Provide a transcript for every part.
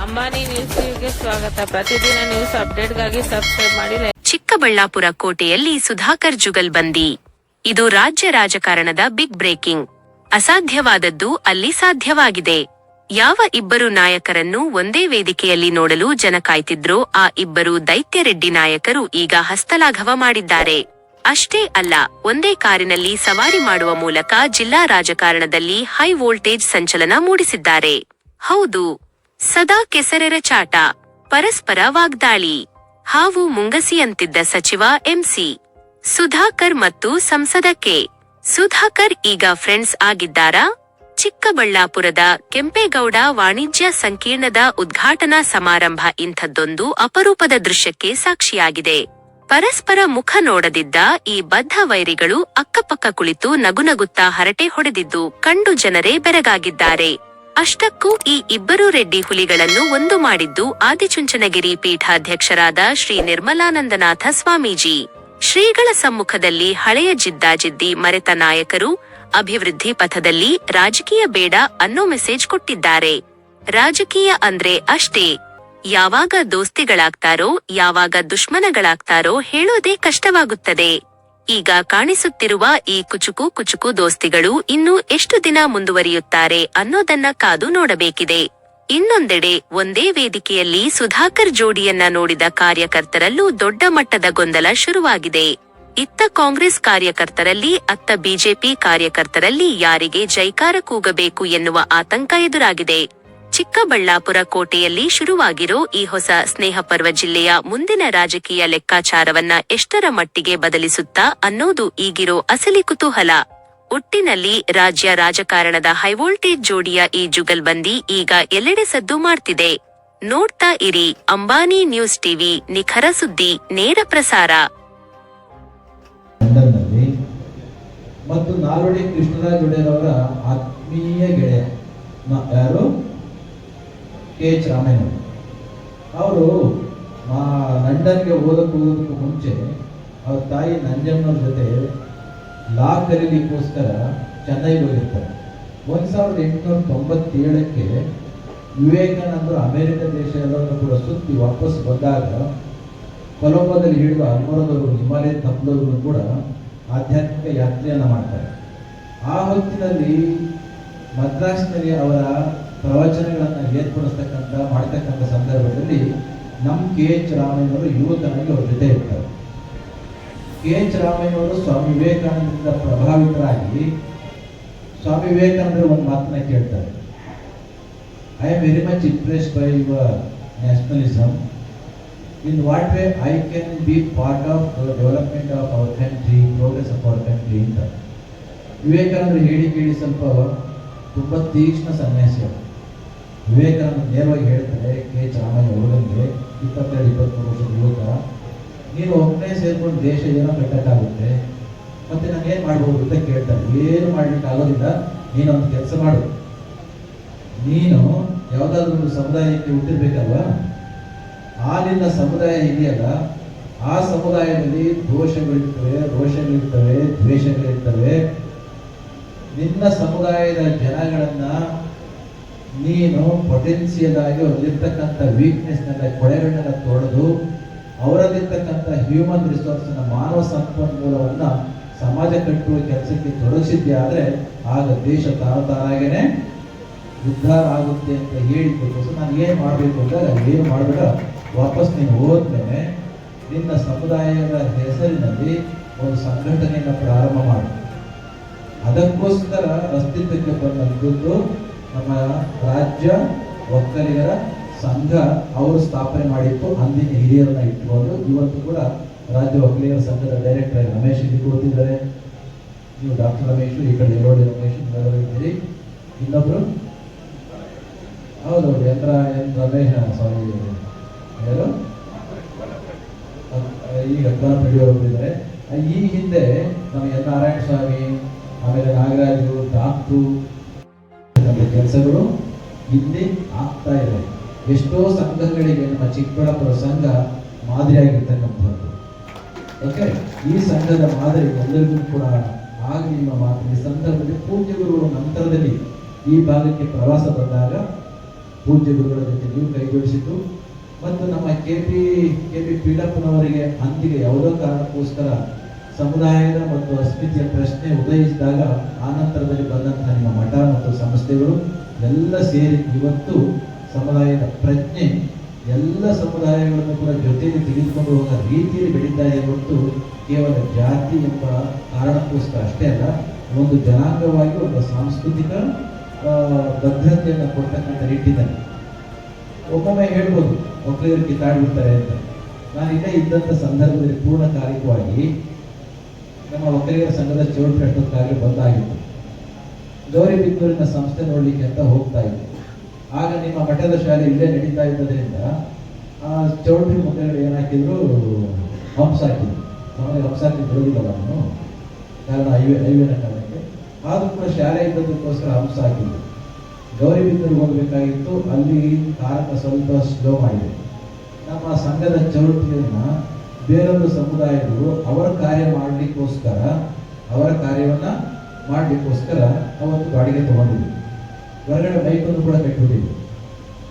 ಅಂಬಾನಿ ನ್ಯೂಸ್ಗೆ ಸ್ವಾಗತ. ಪ್ರತಿದಿನ ನ್ಯೂಸ್ ಅಪ್ಡೇಟ್ಗಾಗಿ ಸಬ್ಸ್ಕ್ರೈಬ್ ಮಾಡಿ. ಚಿಕ್ಕಬಳ್ಳಾಪುರ ಕೋಟೆಯಲ್ಲಿ ಸುಧಾಕರ್ ಜುಗಲ್ಬಂದಿ. ಇದು ರಾಜ್ಯ ರಾಜಕಾರಣದ ಬಿಗ್ ಬ್ರೇಕಿಂಗ್. ಅಸಾಧ್ಯವಾದದ್ದು ಅಲ್ಲಿ ಸಾಧ್ಯವಾಗಿದೆ. ಯಾವ ಇಬ್ಬರು ನಾಯಕರನ್ನು ಒಂದೇ ವೇದಿಕೆಯಲ್ಲಿ ನೋಡಲು ಜನ ಕಾಯ್ತಿದ್ರೋ ಆ ಇಬ್ಬರು ದೈತ್ಯ ರೆಡ್ಡಿ ನಾಯಕರು ಈಗ ಹಸ್ತಲಾಘವ ಮಾಡಿದ್ದಾರೆ. ಅಷ್ಟೇ ಅಲ್ಲ, ಒಂದೇ ಕಾರಿನಲ್ಲಿ ಸವಾರಿ ಮಾಡುವ ಮೂಲಕ ಜಿಲ್ಲಾ ರಾಜಕಾರಣದಲ್ಲಿ ಹೈ ವೋಲ್ಟೇಜ್ ಸಂಚಲನ ಮೂಡಿಸಿದ್ದಾರೆ. ಹೌದು, ಸದಾ ಕೆಸರೆರಚಾಟ, ಪರಸ್ಪರ ವಾಗ್ದಾಳಿ, ಹಾವು ಮುಂಗಸಿಯಂತಿದ್ದ ಸಚಿವ ಎಂಸಿ ಸುಧಾಕರ್ ಮತ್ತು ಸಂಸದ ಕೆ. ಸುಧಾಕರ್ ಈಗ ಫ್ರೆಂಡ್ಸ್ ಆಗಿದ್ದಾರಾ? ಚಿಕ್ಕಬಳ್ಳಾಪುರದ ಕೆಂಪೇಗೌಡ ವಾಣಿಜ್ಯ ಸಂಕೀರ್ಣದ ಉದ್ಘಾಟನಾ ಸಮಾರಂಭ ಇಂಥದ್ದೊಂದು ಅಪರೂಪದ ದೃಶ್ಯಕ್ಕೆ ಸಾಕ್ಷಿಯಾಗಿದೆ. ಪರಸ್ಪರ ಮುಖ ನೋಡದಿದ್ದ ಈ ಬದ್ಧ ವೈರಿಗಳು ಅಕ್ಕಪಕ್ಕ ಕುಳಿತು ನಗುನಗುತ್ತಾ ಹರಟೆ ಹೊಡೆದಿದ್ದು ಕಂಡು ಜನರೇ ಬೆರಗಾಗಿದ್ದಾರೆ. ಅಷ್ಟಕ್ಕೂ ಈ ಇಬ್ಬರು ರೆಡ್ಡಿ ಹುಲಿಗಳನ್ನು ಒಂದು ಮಾಡಿದ್ದು ಆದಿಚುಂಚನಗಿರಿ ಪೀಠಾಧ್ಯಕ್ಷರಾದ ಶ್ರೀ ನಿರ್ಮಲಾನಂದನಾಥ ಸ್ವಾಮೀಜಿ. ಶ್ರೀಗಳ ಸಮ್ಮುಖದಲ್ಲಿ ಹಳೆಯ ಜಿದ್ದಾಜಿದ್ದಿ ಮರೆತ ನಾಯಕರು ಅಭಿವೃದ್ಧಿ ಪಥದಲ್ಲಿ ರಾಜಕೀಯ ಬೇಡ ಅನ್ನೋ ಮೆಸೇಜ್ ಕೊಟ್ಟಿದ್ದಾರೆ. ರಾಜಕೀಯ ಅಂದ್ರೆ ಅಷ್ಟೇ, ಯಾವಾಗ ದೋಸ್ತಿಗಳಾಗ್ತಾರೋ ಯಾವಾಗ ದುಶ್ಮನಗಳಾಗ್ತಾರೋ ಹೇಳೋದೇ ಕಷ್ಟವಾಗುತ್ತದೆ. ಈಗ ಕಾಣಿಸುತ್ತಿರುವ ಈ ಕುಚುಕು ದೋಸ್ತಿಗಳು ಇನ್ನು ಎಷ್ಟು ದಿನ ಮುಂದುವರಿಯುತ್ತಾರೆ ಅನ್ನೋದನ್ನ ಕಾದು ನೋಡಬೇಕಿದೆ. ಇನ್ನೊಂದೆಡೆ ಒಂದೇ ವೇದಿಕೆಯಲ್ಲಿ ಸುಧಾಕರ್ ಜೋಡಿಯನ್ನ ನೋಡಿದ ಕಾರ್ಯಕರ್ತರಲ್ಲೂ ದೊಡ್ಡ ಮಟ್ಟದ ಗೊಂದಲ ಶುರುವಾಗಿದೆ. ಇತ್ತ ಕಾಂಗ್ರೆಸ್ ಕಾರ್ಯಕರ್ತರಲ್ಲಿ ಅತ್ತ ಬಿಜೆಪಿ ಕಾರ್ಯಕರ್ತರಲ್ಲಿ ಯಾರಿಗೆ ಜೈಕಾರ ಕೂಗಬೇಕು ಎನ್ನುವ ಆತಂಕ ಎದುರಾಗಿದೆ. ಚಿಕ್ಕಬಳ್ಳಾಪುರ ಕೋಟೆಯಲ್ಲಿ ಶುರುವಾಗಿರೋ ಈ ಹೊಸ ಸ್ನೇಹ ಪರ್ವ ಜಿಲ್ಲೆಯ ಮುಂದಿನ ರಾಜಕೀಯ ಲೆಕ್ಕಾಚಾರವನ್ನ ಎಷ್ಟರ ಮಟ್ಟಿಗೆ ಬದಲಿಸುತ್ತಾ ಅನ್ನೋದು ಈಗಿರೋ ಅಸಲಿ ಕುತೂಹಲ. ಒಟ್ಟಿನಲ್ಲಿ ರಾಜ್ಯ ರಾಜಕಾರಣದ ಹೈವೋಲ್ಟೇಜ್ ಜೋಡಿಯ ಈ ಜುಗಲ್ಬಂದಿ ಈಗ ಎಲ್ಲೆಡೆ ಸದ್ದು ಮಾಡ್ತಿದೆ. ನೋಡ್ತಾ ಇರಿ ಅಂಬಾನಿ ನ್ಯೂಸ್ ಟಿವಿ, ನಿಖರ ಸುದ್ದಿ, ನೇರ ಪ್ರಸಾರ. ಮತ್ತು ನಾಲ್ವಡಿ ಕೃಷ್ಣರಾಜ ಒಡೆಯರವರ ಆತ್ಮೀಯ ಗೆಳೆಯ ಯಾರು? ಕೆ. ಎಚ್. ರಾಮಯ್ಯ. ಅವರು ಲಂಡನ್ಗೆ ಹೋಗೋದಕ್ಕೂ ಮುಂಚೆ ಅವ್ರ ತಾಯಿ ನಂಜಮ್ಮನವ್ರ ಜೊತೆ ಲಾ ಕಲೀಲಿಕ್ಕೋಸ್ಕರ ಚೆನ್ನೈಗೆ ಹೋಗಿರ್ತಾರೆ. 1897ಕ್ಕೆ ವಿವೇಕಾನಂದರು ಅಮೆರಿಕ ದೇಶ ಎಲ್ಲವನ್ನು ಕೂಡ ಸುತ್ತಿ ವಾಪಸ್ ಬಂದಾಗ ಕೊಲಂಬೋದಲ್ಲಿ ಹಿಡಿದು ಅಲ್ಮೋರದವರು ಹಿಮಾಲಯ ತಪ್ಪದವರು ಕೂಡ ಆಧ್ಯಾತ್ಮಿಕ ಯಾತ್ರೆಯನ್ನು ಮಾಡ್ತಾರೆ. ಆ ಹೊತ್ತಿನಲ್ಲಿ ಮದ್ರಾಸ್ನಲ್ಲಿ ಅವರ ಪ್ರವಚನಗಳನ್ನು ಮಾಡ್ತಕ್ಕಂಥ ಸಂದರ್ಭದಲ್ಲಿ ನಮ್ಮ ಕೆ. ಎಚ್. ರಾಮಯ್ಯನವರು ಯುವಕನಾಗಿ ಅವ್ರ ಜೊತೆ ಇರ್ತಾರೆ. ಕೆ. ಎಚ್. ರಾಮಯ್ಯನವರು ಸ್ವಾಮಿ ವಿವೇಕಾನಂದರಿಂದ ಪ್ರಭಾವಿತರಾಗಿ ಸ್ವಾಮಿ ವಿವೇಕಾನಂದರು ಒಂದು ಮಾತನ್ನ ಕೇಳ್ತಾರೆ. I am very much impressed by your nationalism. In what way I can be part of development of our country, progress of our country ಅಂತ ವಿವೇಕಾನಂದರು ಕೇಳಿ ಸ್ವಲ್ಪ ತುಂಬ ತೀಕ್ಷ್ಣ ಸನ್ಯಾಸಿ. ವಿವೇಕಾನಂದ ನೇರವಾಗಿ ಹೇಳ್ತಾರೆ ಕೆ. ಎಚ್. ರಾಮಯ್ಯ ಹುಡುಗನಿಗೆ, 22-23 ವರ್ಷದ ಯುವಕ, ನೀನು ಒಬ್ಬನೇ ಸೇರ್ಕೊಂಡು ದೇಶ ಏನೋ ಕಟ್ಟಕ್ಕಾಗುತ್ತೆ, ಮತ್ತೆ ನಾನು ಏನು ಮಾಡ್ಬೋದು ಅಂತ ಕೇಳ್ತಾರೆ. ಏನು ಮಾಡ್ಲಿಕ್ಕೆ ಆಗೋದಿಲ್ಲ, ನೀನೊಂದು ಕೆಲಸ ಮಾಡು. ನೀನು ಯಾವುದಾದ್ರೂ ಒಂದು ಸಮುದಾಯಕ್ಕೆ ಹುಟ್ಟಿರ್ಬೇಕಲ್ವಾ, ಆ ನಿನ್ನ ಸಮುದಾಯ ಇದೆಯಲ್ಲ, ಆ ಸಮುದಾಯದಲ್ಲಿ ದೋಷಗಳಿರ್ತವೆ, ರೋಷಗಳಿರ್ತವೆ, ದ್ವೇಷಗಳಿರ್ತವೆ. ನಿನ್ನ ಸಮುದಾಯದ ಜನಗಳನ್ನ ನೀನು ಪೊಟೆನ್ಸಿಯಲ್ ಆಗಿ ಅವರಲ್ಲಿರ್ತಕ್ಕಂಥ ವೀಕ್ನೆಸ್ನೆಲ್ಲ, ಕೊಳೆಗಳನ್ನೆಲ್ಲ ತೊಳೆದು ಅವರಲ್ಲಿರ್ತಕ್ಕಂಥ ಹ್ಯೂಮನ್ ರಿಸೋರ್ಸ್ನ, ಮಾನವ ಸಂಪನ್ಮೂಲವನ್ನ ಸಮಾಜ ಕಟ್ಟುವ ಕೆಲಸಕ್ಕೆ ತೊಡಗಿಸಿದ್ದೆ ಆದರೆ ಆಗ ದೇಶ ತಾನಾಗೇನೆ ಉದ್ಧಾರ ಆಗುತ್ತೆ ಅಂತ ಹೇಳಿದ್ದಕ್ಕೋಸ್ಕರ ನಾನು ಏನು ಮಾಡಬೇಕು ಅಂದಾಗ ಏನು ಮಾಡಬೇಡ, ವಾಪಸ್ ನೀನು ಹೋದ್ಮೇಲೆ ನಿನ್ನ ಸಮುದಾಯದ ಹೆಸರಿನಲ್ಲಿ ಒಂದು ಸಂಘಟನೆಯನ್ನು ಪ್ರಾರಂಭ ಮಾಡಿ. ಅದಕ್ಕೋಸ್ಕರ ಅಸ್ತಿತ್ವಕ್ಕೆ ಬಂದಂಥದ್ದು ನಮ್ಮ ರಾಜ್ಯ ಒಕ್ಕಲಿಗರ ಸಂಘ ಅವರು ಸ್ಥಾಪನೆ ಮಾಡಿತ್ತು. ಅಂದಿನ ಹಿರಿಯರನ್ನ ಇಟ್ಕೊಂಡು ಇವತ್ತು ಕೂಡ ರಾಜ್ಯ ಒಕ್ಕಲಿಗರ ಸಂಘದ ಡೈರೆಕ್ಟರ್ ರಮೇಶ್ ಇಲ್ಲಿ ಕೂತಿದ್ದಾರೆ. ನೀವು ಡಾಕ್ಟರ್ ರಮೇಶ್, ಈ ಕಡೆ ಎಲ್ಲೋಡಿ ರಮೇಶ್ ಇದ್ದೀರಿ. ಇನ್ನೊಬ್ರು ಹೌದೌದು ಎನ್ ರಮೇಶ್, ಸಾರಿ ಯಾರು, ಈಗ ಪಡಿಯೋರಿದ್ದಾರೆ. ಈ ಹಿಂದೆ ನಮ್ಮ ಎನ್ ನಾರಾಯಣ ಸ್ವಾಮಿ, ಆಮೇಲೆ ನಾಗರಾಜು, ಡಾಕ್ಟ್ರು ಕೆಲಸಗಳು ಇಲ್ಲಿ ಆಗ್ತಾ ಇದೆ. ಎಷ್ಟೋ ಸಂಘಗಳಿಗೆ ನಮ್ಮ ಚಿಕ್ಕಬಳ್ಳಾಪುರ ಸಂಘ ಮಾದರಿಯಾಗಿರ್ತಕ್ಕಂಥದ್ದು. ಓಕೆ, ಈ ಸಂಘದ ಮಾದರಿ ಎಲ್ಲರಿಗೂ ಕೂಡ ಆಗಲಿ ನಿಮ್ಮ ಮಾತು. ಈ ಸಂದರ್ಭದಲ್ಲಿ ಪೂಜ್ಯ ಗುರುಗಳು ನಂತರದಲ್ಲಿ ಈ ಭಾಗಕ್ಕೆ ಪ್ರವಾಸ ಬಂದಾಗ ಪೂಜ್ಯ ಗುರುಗಳ ಜೊತೆ ನೀವು ಕೈ ಜೋಡಿಸಿದ್ದು ಮತ್ತು ನಮ್ಮ ಕೆ ಪಿ ಪೀಠಪ್ಪನವರಿಗೆ ಅಂತಿಗೆ ಯಾವುದೋ ಕಾರಣಕ್ಕೋಸ್ಕರ ಸಮುದಾಯದ ಮತ್ತು ಅಸ್ಮಿತೆಯ ಪ್ರಶ್ನೆ ಉದಯಿಸಿದಾಗ ಆನಂತರದಲ್ಲಿ ಬಂದಂತಹ ನಿಮ್ಮ ಮಠ ಮತ್ತು ಸಂಸ್ಥೆಗಳು ಎಲ್ಲ ಸೇರಿ ಇವತ್ತು ಸಮುದಾಯದ ಪ್ರಜ್ಞೆ ಎಲ್ಲ ಸಮುದಾಯಗಳನ್ನು ಕೂಡ ಜೊತೆಯಲ್ಲಿ ತೆಗೆದುಕೊಂಡು ಹೋಗೋ ರೀತಿಯಲ್ಲಿ ಬೆಳೀತಾ ಇದೆ ಹೊರತು ಕೇವಲ ಜಾತಿ ಎಂಬ ಕಾರಣಕ್ಕೋಸ್ಕರ ಅಷ್ಟೇ ಅಲ್ಲ, ಒಂದು ಜನಾಂಗವಾಗಿ ಒಂದು ಸಾಂಸ್ಕೃತಿಕ ಭದ್ರತೆಯನ್ನು ಕೊಡ್ತಕ್ಕಂಥ ನಿಟ್ಟಿನಲ್ಲಿ ಒಮ್ಮೊಮ್ಮೆ ಹೇಳ್ಬೋದು ಒಕ್ಕಲಿಗರು ಕಿತ್ತಾಡ್ಬಿಡ್ತಾರೆ ಅಂತ. ನಾನು ಇಲ್ಲೇ ಇದ್ದಂಥ ಸಂದರ್ಭದಲ್ಲಿ ಪೂರ್ಣಕಾಲಿಕವಾಗಿ ನಮ್ಮ ಒಕ್ಕಲಿಗರ ಸಂಘದ ಚೌಟ್ರಿ ಅಷ್ಟೊತ್ತಾಗಲೇ ಬಂದಾಗಿತ್ತು. ಗೌರಿಬಿದನೂರಿನ ಸಂಸ್ಥೆ ನೋಡ್ಲಿಕ್ಕೆ ಅಂತ ಹೋಗ್ತಾ ಇದ್ದೆ. ಆಗ ನಿಮ್ಮ ಮಠದ ಶಾಲೆ ಇಲ್ಲೇ ನಡೀತಾ ಇದ್ದದ್ರಿಂದ ಆ ಚೌಟ್ರಿ ಮುಂದೆಗಡೆ ಏನಾಕಿದ್ರು, ಹಂಸ ಹಾಕಿದ್ರು. ನಮಗೆ ಹಂಸ ಹಾಕಿ ಬಿಡೋದಿಲ್ಲ ನಾನು, ಕಾರಣ ಐವೇನ ಕಾರಣಕ್ಕೆ. ಆದರೂ ಕೂಡ ಶಾಲೆ ಇದ್ದದಕ್ಕೋಸ್ಕರ ಹಂಸ ಹಾಕಿದ್ರು. ಗೌರಿಬಿದನೂರಿಗೆ ಹೋಗಬೇಕಾಗಿತ್ತು, ಅಲ್ಲಿ ಕಾರಣ ಸ್ವಲ್ಪ ಸ್ಲೋ ಮಾಡಿದೆ. ನಮ್ಮ ಸಂಘದ ಚೌಟ್ರಿಯನ್ನು ಬೇರೊಂದು ಸಮುದಾಯಗಳು ಅವರ ಕಾರ್ಯವನ್ನು ಮಾಡಲಿಕ್ಕೋಸ್ಕರ ಅವತ್ತು ಬಾಡಿಗೆ ತಗೊಂಡಿದ್ವಿ. ಹೊರಗಡೆ ಮೈಕನ್ನು ಕೂಡ ಕಟ್ಟಿಬಿಟ್ಟಿದ್ವಿ.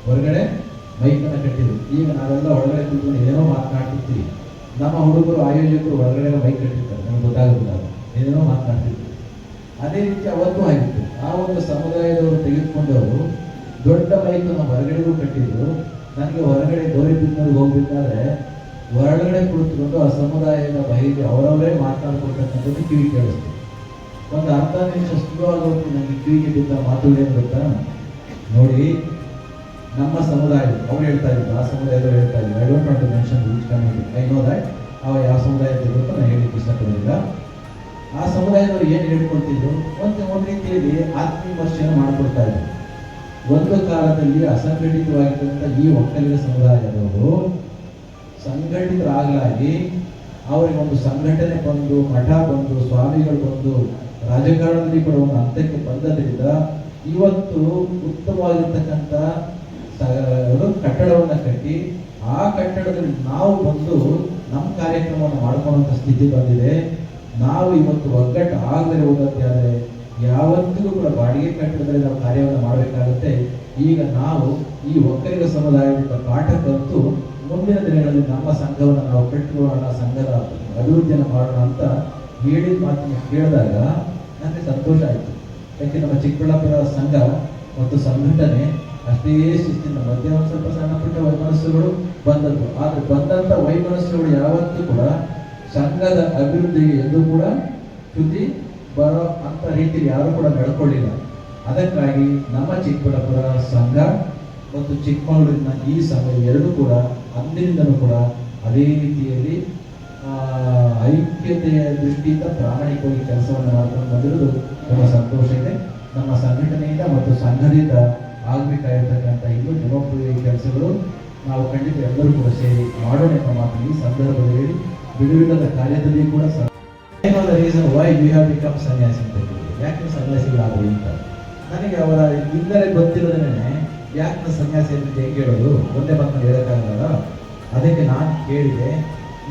ಹೊರಗಡೆ ಮೈಕನ್ನು ಕಟ್ಟಿದ್ವಿ. ಈಗ ನಾವೆಲ್ಲ ಒಳಗಡೆ ಕೂತ್ಕೊಂಡು ಏನೋ ಮಾತನಾಡ್ತಿರ್ತೀವಿ. ನಮ್ಮ ಹುಡುಗರು ಆಯೋಜಕರು ಹೊರಗಡೆ ಮೈಕ್ ಕಟ್ಟಿರ್ತಾರೆ, ನಮ್ಗೆ ಗೊತ್ತಾಗೋದಿಲ್ಲ, ಏನೇನೋ ಮಾತನಾಡ್ತಿರ್ತೀವಿ. ಅದೇ ರೀತಿ ಅವತ್ತು ಆಗಿತ್ತು. ಆ ಒಂದು ಸಮುದಾಯದವರು ತೆಗೆದುಕೊಂಡವರು ದೊಡ್ಡ ಮೈಕನ್ನು ಹೊರಗಡೆಗೂ ಕಟ್ಟಿದ್ರು. ನನಗೆ ಹೊರಗಡೆ ಗೌರಿಬಿದನೂರಿಗೆ ಹೋಗ್ಬೇಕಾದ್ರೆ ಹೊರಗಡೆ ಕುಳಿತುಕೊಂಡು ಆ ಸಮುದಾಯದ ಬಹಿಗೆ ಅವರವರೇ ಮಾತನಾಡ್ಕೊಳ್ತಕ್ಕಂಥದ್ದು ಕಿವಿ ಕೇಳಿಸ್ತು. ಒಂದು ಅರ್ಧ ನಿಮಿಷ ಸುಲಭವಾಗಿ ನನಗೆ ಕಿವಿಗೆ ಬಿದ್ದ ಮಾತುಗಳೇನು ಗೊತ್ತಾ, ನೋಡಿ ನಮ್ಮ ಸಮುದಾಯ ಅವ್ರು ಹೇಳ್ತಾ ಇದ್ರು, ಆ ಸಮುದಾಯದವ್ರು ಹೇಳ್ತಾ ಇದ್ರು, I don't want to mention which community, I know that ಅವ ಯಾವ ಸಮುದಾಯ ಗೊತ್ತು ನಾನು ಹೇಳಿಕ್ಕೆ ಇಷ್ಟಪಡೋದಿಲ್ಲ. ಆ ಸಮುದಾಯದವರು ಏನು ಹೇಳ್ಕೊಳ್ತಿದ್ರು, ಒಂದು ರೀತಿಯಲ್ಲಿ ಆತ್ಮವಿಮರ್ಶೆಯನ್ನು ಮಾಡಿಕೊಡ್ತಾ ಇದ್ರು. ಒಂದು ಕಾಲದಲ್ಲಿ ಅಸಂಘಟಿತವಾಗಿದ್ದಂಥ ಈ ಒಕ್ಕಲಿಗ ಸಮುದಾಯದವರು ಸಂಘಟಿತರಾಗಲಾಗಿ ಅವರಿಗೆ ಒಂದು ಸಂಘಟನೆ ಬಂದು, ಮಠ ಬಂದು, ಸ್ವಾಮಿಗಳು ಬಂದು, ರಾಜಕಾರಣದಲ್ಲಿ ಕೂಡ ಒಂದು ಹಂತಕ್ಕೆ ಬಂದದ್ರಿಂದ ಇವತ್ತು ಉತ್ತಮವಾಗಿರ್ತಕ್ಕಂಥ ಕಟ್ಟಡವನ್ನು ಕಟ್ಟಿ ಆ ಕಟ್ಟಡದಲ್ಲಿ ನಾವು ಬಂದು ನಮ್ಮ ಕಾರ್ಯಕ್ರಮವನ್ನು ಮಾಡ್ಕೊಳ್ಳುವಂಥ ಸ್ಥಿತಿ ಬಂದಿದೆ. ನಾವು ಇವತ್ತು ಒಗ್ಗಟ್ಟು ಆಗದೆ ಹೋದಂತೆ ಆದರೆ ಯಾವತ್ತಿಗೂ ಕೂಡ ಬಾಡಿಗೆ ಕಟ್ಟಡದಲ್ಲಿ ನಾವು ಕಾರ್ಯವನ್ನು ಮಾಡಬೇಕಾಗುತ್ತೆ. ಈಗ ನಾವು ಈ ಒಕ್ಕಲಿಗ ಸಮುದಾಯದಿಂದ ಪಾಠ ಕಲಿತು ಮುಂದಿನ ದಿನಗಳಲ್ಲಿ ನಮ್ಮ ಸಂಘವನ್ನು ನಾವು ಕಟ್ಟಿಕೊಳ್ಳೋಣ, ಸಂಘದ ಅಭಿವೃದ್ಧಿಯನ್ನು ಮಾಡೋಣ ಅಂತ ಹೇಳಿದ ಮಾತನ್ನು ಕೇಳಿದಾಗ ನನಗೆ ಸಂತೋಷ ಆಯಿತು. ಯಾಕೆ ನಮ್ಮ ಚಿಕ್ಕಬಳ್ಳಾಪುರ ಸಂಘ ಮತ್ತು ಸಂಘಟನೆ ಅಷ್ಟೇ ಶಿಸ್ತಿನ ಮಧ್ಯೆ ಒಂದು ಸ್ವಲ್ಪ ಸಣ್ಣ ಪುಟ್ಟ ವೈಮನಸ್ಸುಗಳು ಬಂದದ್ದು. ಆದರೆ ಬಂದಂಥ ವೈಮನಸ್ಸುಗಳು ಯಾವತ್ತೂ ಕೂಡ ಸಂಘದ ಅಭಿವೃದ್ಧಿಗೆ ಎಂದೂ ಕೂಡ ಚ್ಯುತಿ ಬರೋ ಅಂಥ ರೀತಿಯಲ್ಲಿ ಯಾರೂ ಕೂಡ ನಡ್ಕೊಳ್ಳಿಲ್ಲ. ಅದಕ್ಕಾಗಿ ನಮ್ಮ ಚಿಕ್ಕಬಳ್ಳಾಪುರ ಸಂಘ ಮತ್ತು ಚಿಕ್ಕಮಗಳೂರಿನ ಈ ಸಂಘ ಎರಡೂ ಕೂಡ ಅಂದಿನಿಂದಲೂ ಕೂಡ ಅದೇ ರೀತಿಯಲ್ಲಿ ಐಕ್ಯತೆಯ ದೃಷ್ಟಿಯಿಂದ ಪ್ರಾಮಾಣಿಕವಾಗಿ ಕೆಲಸವನ್ನು ಮಾಡ್ಕೊಂಡು ಬಂದಿರೋದು ತುಂಬ ಸಂತೋಷ ಇದೆ. ನಮ್ಮ ಸಂಘಟನೆಯಿಂದ ಮತ್ತು ಸಂಘದಿಂದ ಆಗಬೇಕಾಗಿರ್ತಕ್ಕಂಥ ಇನ್ನೂ ಜನಪ್ರಿಯ ಕೆಲಸಗಳು ನಾವು ಖಂಡಿತ ಎಲ್ಲರೂ ಕೂಡ ಸೇರಿ ಮಾಡೋಣ ಎಂಬ ಮಾತನ್ನು ಈ ಸಂದರ್ಭದಲ್ಲಿ ಬಿಡುವಿಲ್ಲದ ಕಾರ್ಯದಲ್ಲಿ ಕೂಡ reason why you have become ಸನ್ಯಾಸಿ ಅಂತ ಹೇಳಿದೆ. ಯಾಕೆ ಸನ್ಯಾಸಿಗಳಾದ್ರು ಅಂತ ನನಗೆ ಅವರ ಹಿನ್ನೆಲೆ ಗೊತ್ತಿರೋದೇನೆ, ಯಾಕೆ ಸನ್ಯಾಸಿ ಅಂತ ಹೇಗೆ ಹೇಳೋದು, ಒಂದೇ ಮಾತನ್ನು ಹೇಳೋಕ್ಕಾಗಲ್ಲ. ಅದಕ್ಕೆ ನಾನು ಕೇಳಿದೆ,